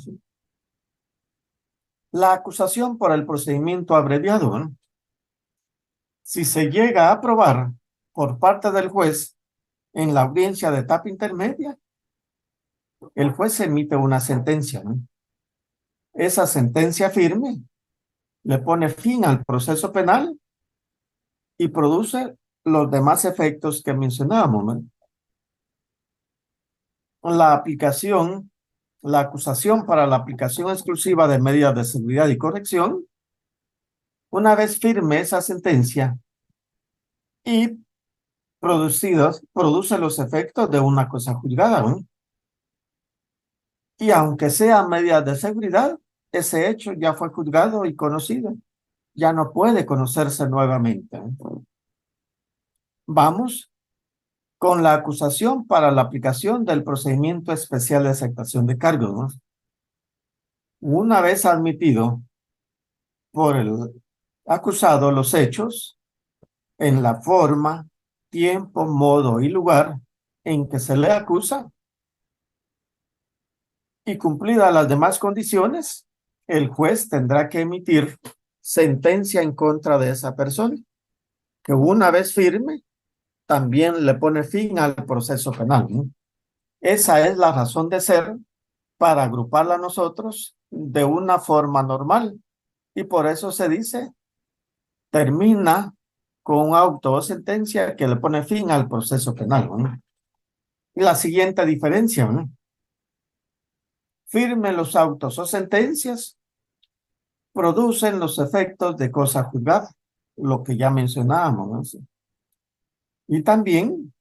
La acusación por el procedimiento abreviado, ¿no? Si se llega a aprobar por parte del juez en la audiencia de etapa intermedia, el juez emite una sentencia, ¿no? Esa sentencia firme le pone fin al proceso penal y produce los demás efectos que mencionábamos, ¿no? La acusación para la aplicación exclusiva de medidas de seguridad y corrección, una vez firme esa sentencia y produce los efectos de una cosa juzgada, ¿no? Y aunque sea medidas de seguridad, ese hecho ya fue juzgado y conocido. Ya no puede conocerse nuevamente. Vamos con la acusación para la aplicación del procedimiento especial de aceptación de cargos, ¿no? Una vez admitido por el acusado los hechos en la forma, tiempo, modo y lugar en que se le acusa y cumplidas las demás condiciones, el juez tendrá que emitir sentencia en contra de esa persona, que una vez firme, también le pone fin al proceso penal, ¿no? Esa es la razón de ser para agruparla a nosotros de una forma normal. Y por eso se dice, termina con un auto o sentencia que le pone fin al proceso penal, ¿no? Y la siguiente diferencia, ¿no? Firme los autos o sentencias producen los efectos de cosa juzgada, lo que ya mencionábamos, ¿no? Y también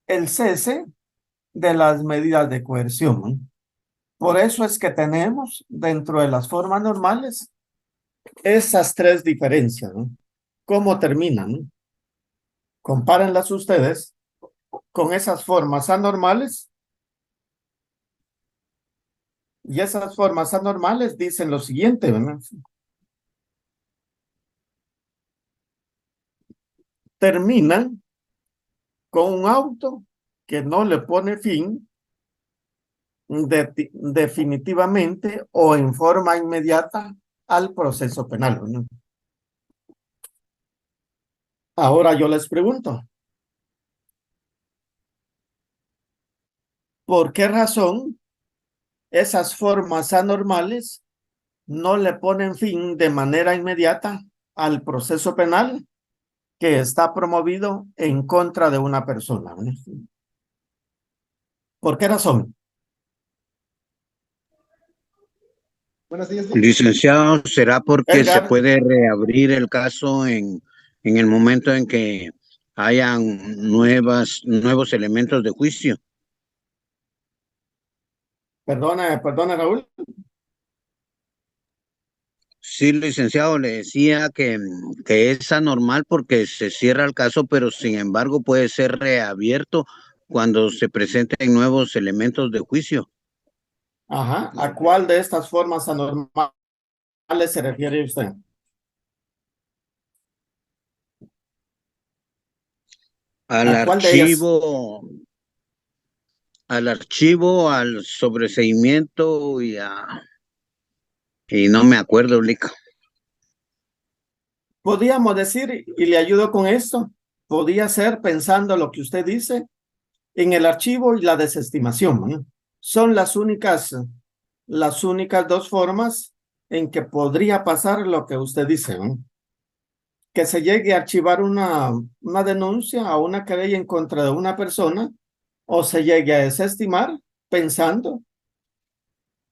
el cese de las medidas de coerción, ¿no? Por eso es que tenemos dentro de las formas normales esas tres diferencias, ¿no? ¿Cómo terminan, ¿no? Compárenlas ustedes con esas formas anormales. Y esas formas anormales dicen lo siguiente, ¿verdad? Terminan con un auto que no le pone fin definitivamente o en forma inmediata al proceso penal, ¿no? Ahora yo les pregunto, ¿por qué razón esas formas anormales no le ponen fin de manera inmediata al proceso penal que está promovido en contra de una persona, ¿no? ¿Por qué razón? Licenciado, ¿será porque Edgar. se puede reabrir el caso en el momento en que hayan nuevos elementos de juicio? Perdona, Raúl. Sí, licenciado, le decía que es anormal porque se cierra el caso, pero sin embargo puede ser reabierto cuando se presenten nuevos elementos de juicio. Ajá. ¿A cuál de estas formas anormales se refiere usted? Al ¿A cuál de ellas? archivo, al sobreseimiento y no me acuerdo, Lico. Podríamos decir, y le ayudo con esto, podría ser pensando lo que usted dice, en el archivo y la desestimación, ¿no? Son las únicas dos formas en que podría pasar lo que usted dice, ¿no? Que se llegue a archivar una denuncia o una querella en contra de una persona, o se llegue a desestimar pensando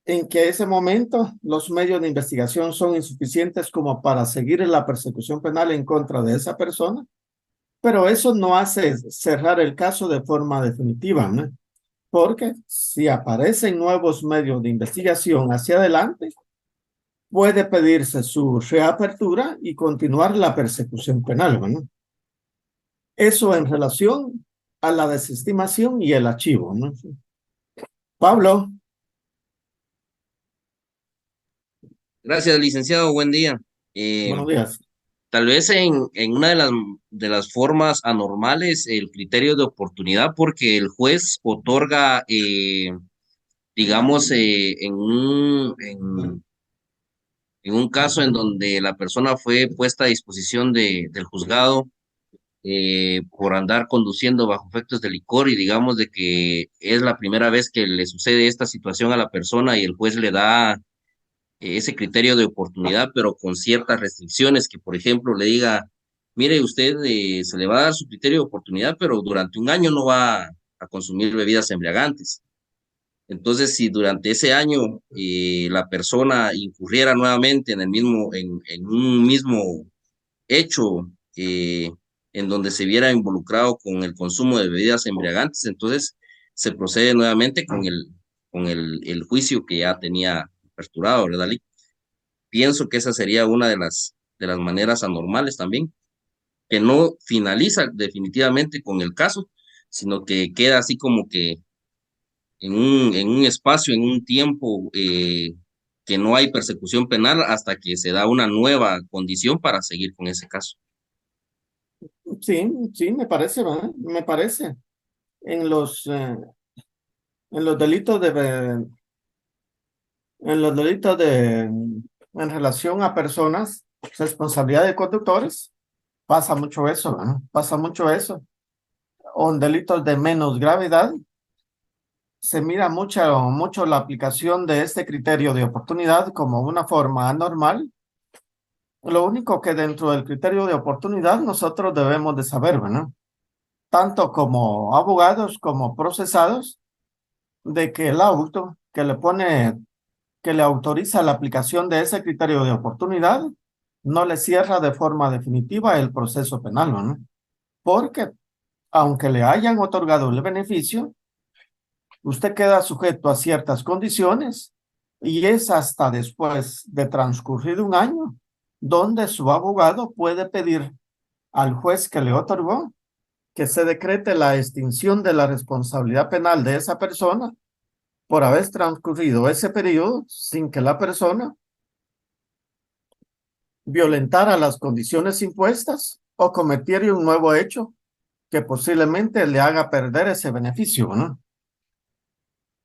en que ese momento los medios de investigación son insuficientes como para seguir la persecución penal en contra de esa persona, pero eso no hace cerrar el caso de forma definitiva, ¿no? porque si aparecen nuevos medios de investigación hacia adelante, puede pedirse su reapertura y continuar la persecución penal, ¿no? Eso en relación a la desestimación y el archivo, ¿no? Pablo. Gracias, licenciado. Buen día. Buenos días. Tal vez en una de las formas anormales, el criterio de oportunidad, porque el juez otorga, digamos, en un caso en donde la persona fue puesta a disposición del juzgado por andar conduciendo bajo efectos de licor y digamos de que es la primera vez que le sucede esta situación a la persona y el juez le da ese criterio de oportunidad, pero con ciertas restricciones, que por ejemplo le diga, mire usted, se le va a dar su criterio de oportunidad, pero durante un año no va a consumir bebidas embriagantes. Entonces, si durante ese año la persona incurriera nuevamente en un mismo hecho en donde se viera involucrado con el consumo de bebidas embriagantes, entonces se procede nuevamente con el juicio que ya tenía aperturado, ¿verdad, Lick? Pienso que esa sería una de las maneras anormales también, que no finaliza definitivamente con el caso, sino que queda así como que en un espacio, en un tiempo que no hay persecución penal hasta que se da una nueva condición para seguir con ese caso. Sí, sí, me parece, ¿verdad? Me parece. En los delitos en relación a personas, responsabilidad de conductores, pasa mucho eso, ¿verdad? Pasa mucho eso. O en delitos de menos gravedad, se mira mucho la aplicación de este criterio de oportunidad como una forma anormal. Lo único que dentro del criterio de oportunidad nosotros debemos de saber, ¿no? Tanto como abogados como procesados, de que el auto que le autoriza la aplicación de ese criterio de oportunidad no le cierra de forma definitiva el proceso penal, ¿no? Porque aunque le hayan otorgado el beneficio, usted queda sujeto a ciertas condiciones y es hasta después de transcurrido un año donde su abogado puede pedir al juez que le otorgó que se decrete la extinción de la responsabilidad penal de esa persona por haber transcurrido ese periodo sin que la persona violentara las condiciones impuestas o cometiera un nuevo hecho que posiblemente le haga perder ese beneficio, ¿no?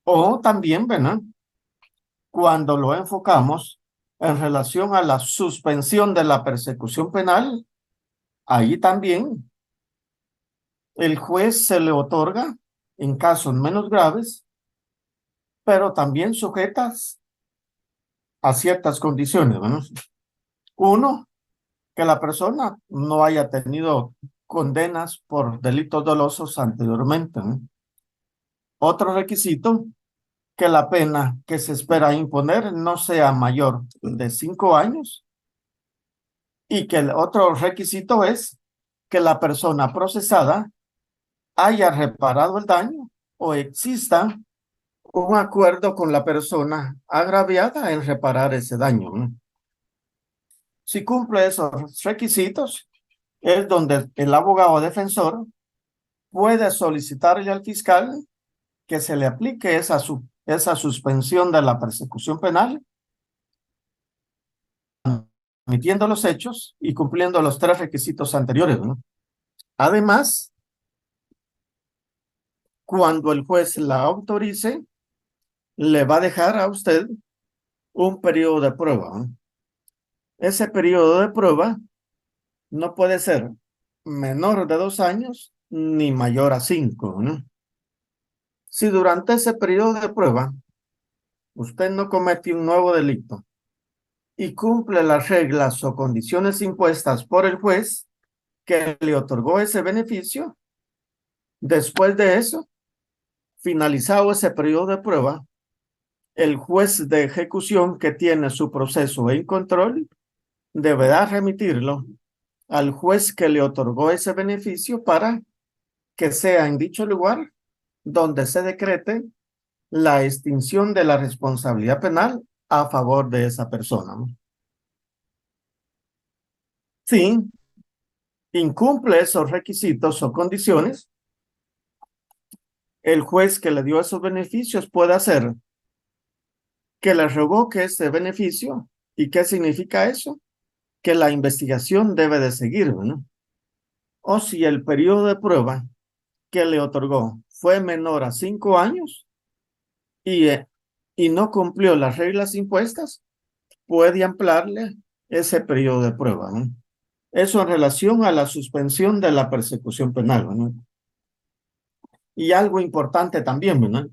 O también, ¿verdad? Cuando lo enfocamos en relación a la suspensión de la persecución penal, ahí también el juez se le otorga en casos menos graves, pero también sujetas a ciertas condiciones, ¿no? Uno, que la persona no haya tenido condenas por delitos dolosos anteriormente, ¿no? Otro requisito, que la pena que se espera imponer no sea mayor de 5 años y que el otro requisito es que la persona procesada haya reparado el daño o exista un acuerdo con la persona agraviada en reparar ese daño, ¿no? Si cumple esos requisitos, es donde el abogado defensor puede solicitarle al fiscal que se le aplique esa suspensión de la persecución penal, admitiendo los hechos y cumpliendo los 3 requisitos anteriores, ¿no? Además, cuando el juez la autorice, le va a dejar a usted un periodo de prueba, ¿no? Ese periodo de prueba no puede ser menor de 2 años ni mayor a 5, ¿no? Si durante ese periodo de prueba usted no comete un nuevo delito y cumple las reglas o condiciones impuestas por el juez que le otorgó ese beneficio, después de eso, finalizado ese periodo de prueba, el juez de ejecución que tiene su proceso en control deberá remitirlo al juez que le otorgó ese beneficio para que sea en dicho lugar donde se decrete la extinción de la responsabilidad penal a favor de esa persona, ¿no? Si incumple esos requisitos o condiciones, el juez que le dio esos beneficios puede hacer que le revoque ese beneficio. ¿Y qué significa eso? Que la investigación debe de seguir, ¿no? O si el periodo de prueba que le otorgó fue menor a 5 años y no cumplió las reglas impuestas, puede ampliarle ese periodo de prueba, ¿no? Eso en relación a la suspensión de la persecución penal, ¿no? Y algo importante también, ¿no?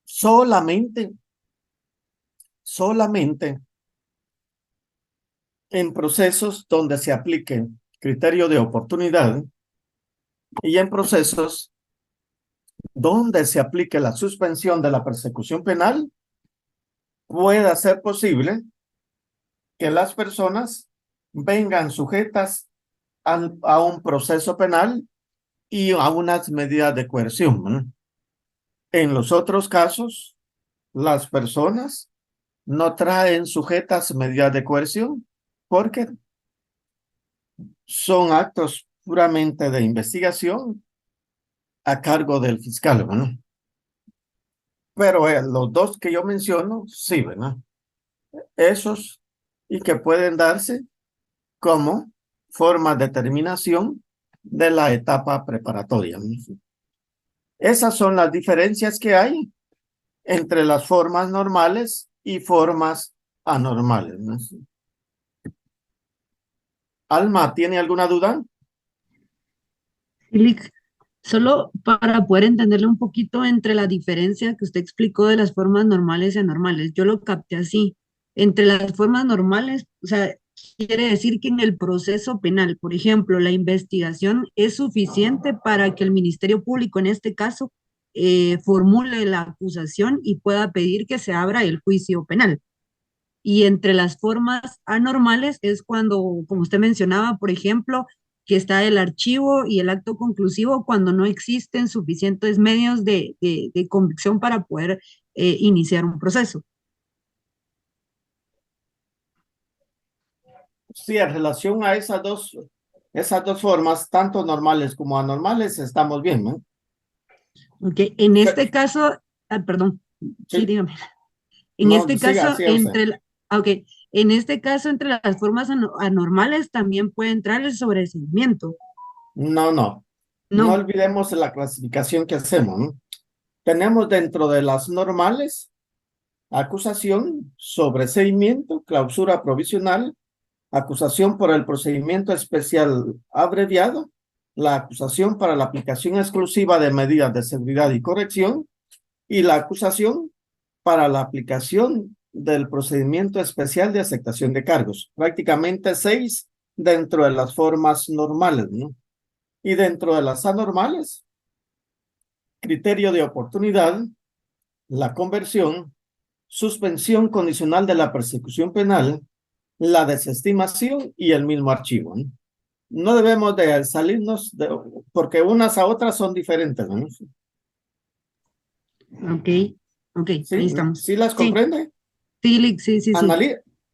Solamente en procesos donde se aplique criterio de oportunidad y en procesos donde se aplique la suspensión de la persecución penal, pueda ser posible que las personas vengan sujetas a un proceso penal y a unas medidas de coerción, ¿no? En los otros casos, las personas no traen sujetas medidas de coerción porque son actos puramente de investigación a cargo del fiscal, ¿no? Pero los dos que yo menciono, sí, ¿verdad? Esos y que pueden darse como forma de terminación de la etapa preparatoria, ¿no? Esas son las diferencias que hay entre las formas normales y formas anormales, ¿no? Alma, ¿tiene alguna duda? Lic, solo para poder entenderle un poquito entre la diferencia que usted explicó de las formas normales y anormales, yo lo capté así. Entre las formas normales, o sea, quiere decir que en el proceso penal, por ejemplo, la investigación es suficiente para que el Ministerio Público, en este caso, formule la acusación y pueda pedir que se abra el juicio penal. Y entre las formas anormales es cuando, como usted mencionaba, por ejemplo, que está el archivo y el acto conclusivo cuando no existen suficientes medios de convicción para poder iniciar un proceso. Sí, en relación a esas dos formas, tanto normales como anormales, estamos bien, ¿no? Ok, en este caso, perdón, sí, dígame. En No, este siga, caso, siga usted. en este caso, entre las formas anormales también puede entrar el sobreseimiento. No olvidemos la clasificación que hacemos, ¿no? Tenemos dentro de las normales acusación, sobreseimiento, clausura provisional, acusación por el procedimiento especial abreviado, la acusación para la aplicación exclusiva de medidas de seguridad y corrección y la acusación para la aplicación del procedimiento especial de aceptación de cargos. Prácticamente 6 dentro de las formas normales, ¿no? Y dentro de las anormales, criterio de oportunidad, la conversión, suspensión condicional de la persecución penal, la desestimación y el mismo archivo, ¿no? No debemos de salirnos porque unas a otras son diferentes, ¿no? Ok, ¿Sí? ahí estamos. ¿Sí las comprende? Sí, sí.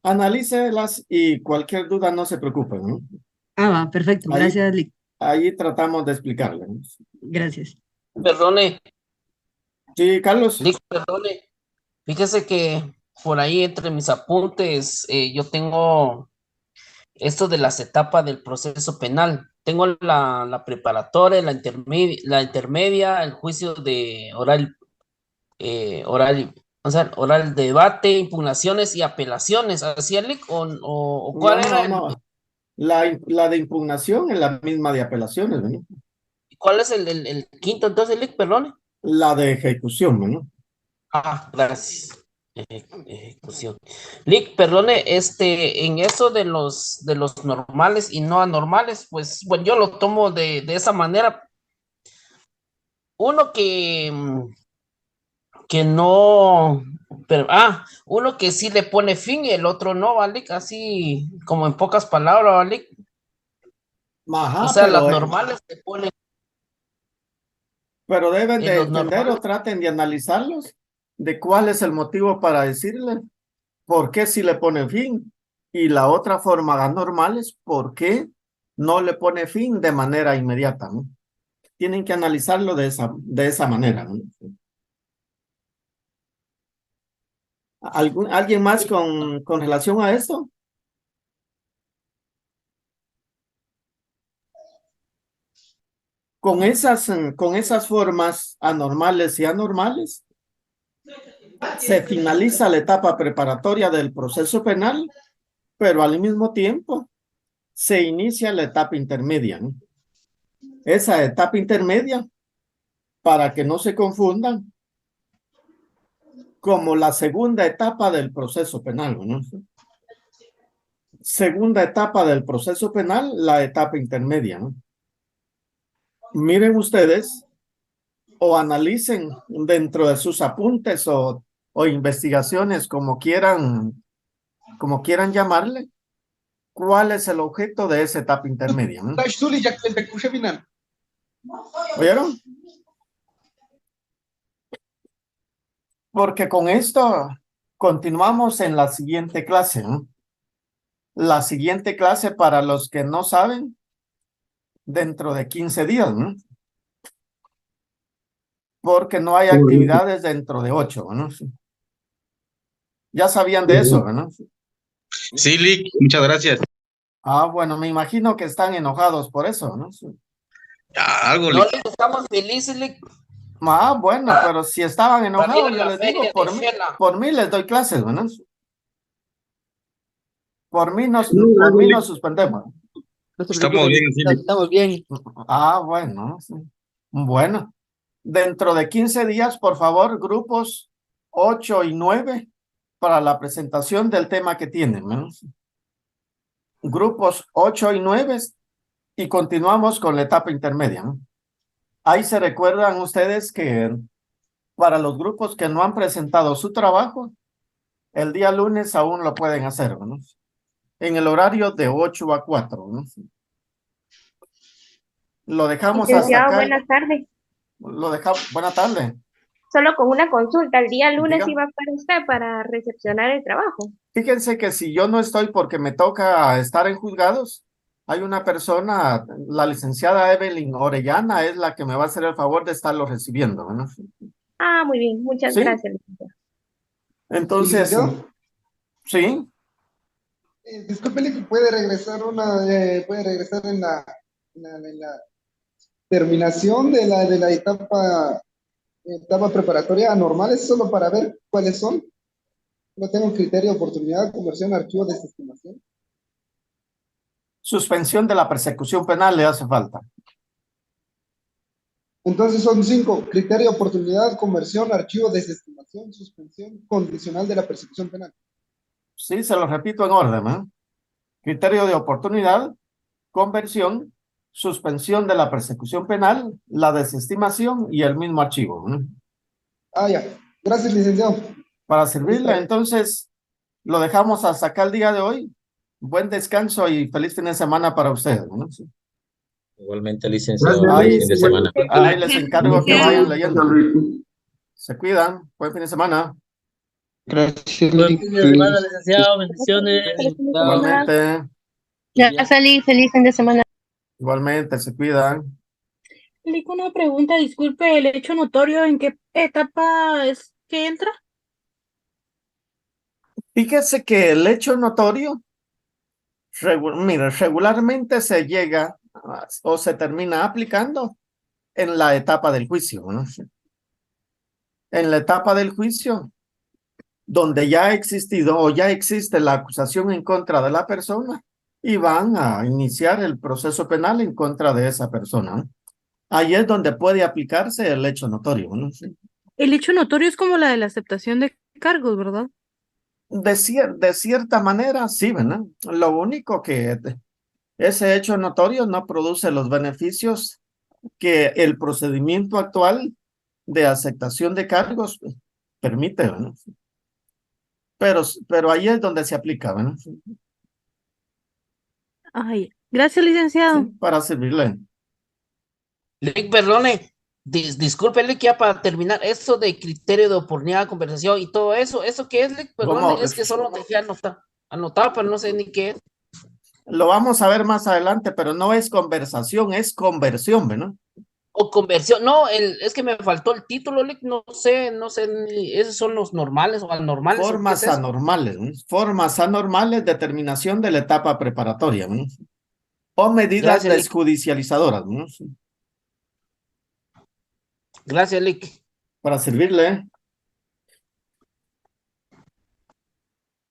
Analícelas y cualquier duda no se preocupe, ¿no? Va, perfecto. Gracias, Lic. Ahí tratamos de explicarle, ¿no? Gracias. Perdone. Sí, Carlos. Lic, perdone. Fíjese que por ahí entre mis apuntes yo tengo esto de las etapas del proceso penal. Tengo la preparatoria, la intermedia, el juicio de oral, oral debate, impugnaciones y apelaciones. ¿Así, Lic? ¿O cuál era? No. La de impugnación es la misma de apelaciones, ¿no? ¿Cuál es el quinto entonces, Lic? Perdón. La de ejecución, ¿no? Gracias. Ejecución. Lic, perdone, en eso de los normales y no anormales, pues bueno, yo lo tomo de esa manera. Uno que no, pero uno que sí le pone fin y el otro no, ¿vale? Así como en pocas palabras, ¿vale? Ajá, O sea, las pero, normales se ponen pero deben en de los entender o normales. traten de analizarlos, de cuál es el motivo para decirle, por qué si le pone fin. Y la otra forma anormal es por qué no le pone fin de manera inmediata, ¿no? Tienen que analizarlo de esa manera, ¿no? ¿Alguien más con relación a esto? Con esas formas anormales y anormales, se finaliza la etapa preparatoria del proceso penal, pero al mismo tiempo se inicia la etapa intermedia, ¿no? Esa etapa intermedia, para que no se confundan, como la segunda etapa del proceso penal, ¿no? Segunda etapa del proceso penal, la etapa intermedia, ¿no? Miren ustedes o analicen dentro de sus apuntes o investigaciones, como quieran llamarle, cuál es el objeto de esa etapa intermedia, ¿no? ¿Oyeron? Porque con esto continuamos en la siguiente clase, ¿no? La siguiente clase, para los que no saben, dentro de 15 días, ¿no? Porque no hay actividades dentro de 8, ¿no? Ya sabían de eso, ¿no? Sí, Lick, muchas gracias. Ah, bueno, me imagino que están enojados por eso, ¿no? Algo, No Lick. les estamos felices, Lick. Ah, bueno, pero si estaban Para ir enojados, a yo la les digo, feria de Shela. por mí les doy clases, ¿no? Por mí no suspendemos. Estamos bien, sí, Lick. Estamos bien. Ah, bueno, sí. Bueno, dentro de 15 días, por favor, grupos 8 y 9 para la presentación del tema que tienen, ¿no? Grupos 8 y 9 y continuamos con la etapa intermedia, ¿no? Ahí se recuerdan ustedes que para los grupos que no han presentado su trabajo, el día lunes aún lo pueden hacer, ¿no? En el horario de 8 a 4, ¿no? Lo dejamos hasta Licenciado, acá. buenas tardes. Lo dejamos. Buenas tardes. Solo con una consulta, el día lunes Diga. iba para usted para recepcionar el trabajo. Fíjense que si yo no estoy porque me toca estar en juzgados, hay una persona, la licenciada Evelyn Orellana, es la que me va a hacer el favor de estarlo recibiendo, ¿no? Ah, muy bien, muchas ¿Sí? gracias, licenciado. Entonces, Licenciado. sí. Disculpe, que puede regresar en la terminación de la etapa preparatoria anormal, es solo para ver cuáles son. No tengo criterio, oportunidad, conversión, archivo, desestimación. Suspensión de la persecución penal le hace falta. Entonces son 5: criterio, oportunidad, conversión, archivo, desestimación, suspensión condicional de la persecución penal. Sí, se lo repito en orden, ¿eh? Criterio de oportunidad, conversión, suspensión de la persecución penal, la desestimación y el mismo archivo, ¿no? Ah, ya. Gracias, licenciado. Para servirle, entonces, lo dejamos hasta acá el día de hoy. Buen descanso y feliz fin de semana para ustedes, ¿no? Sí. Igualmente, licenciado, Ahí, feliz fin de semana. ahí les encargo que vayan leyendo. Se cuidan. Buen fin de semana. Gracias, Buen fin de semana, licenciado. Bendiciones. Igualmente. Ya salí, feliz fin de semana. Igualmente, se cuidan. Lick, una pregunta, disculpe, ¿el hecho notorio en qué etapa es que entra? Fíjese que el hecho notorio, mire, regularmente se llega o se termina aplicando en la etapa del juicio, ¿no? En la etapa del juicio, donde ya ha existido o ya existe la acusación en contra de la persona y van a iniciar el proceso penal en contra de esa persona, ¿no? Ahí es donde puede aplicarse el hecho notorio, ¿no? Sí. El hecho notorio es como la de la aceptación de cargos, ¿verdad? De cierta manera, sí, ¿verdad? Lo único que ese hecho notorio no produce los beneficios que el procedimiento actual de aceptación de cargos permite, ¿verdad? Pero ahí es donde se aplica, ¿verdad? Ay, Gracias, licenciado. Para servirle. Lick, perdone, disculpe, Lick, ya para terminar, eso de criterio de oportunidad, conversación y todo eso, ¿eso qué es, Lick? Perdone, ¿Cómo? es que solo dejé anotado, pero no sé ni qué es. Lo vamos a ver más adelante, pero no es conversación, es conversión, ¿no? O conversión, no, es que me faltó el título, Lick, no sé, esos son los normales o anormales. ¿o qué Formas es eso? anormales, ¿no? Formas anormales, determinación de la etapa preparatoria, ¿no? O medidas Gracias, Lick. desjudicializadoras, ¿no? Gracias, Lick. Para servirle.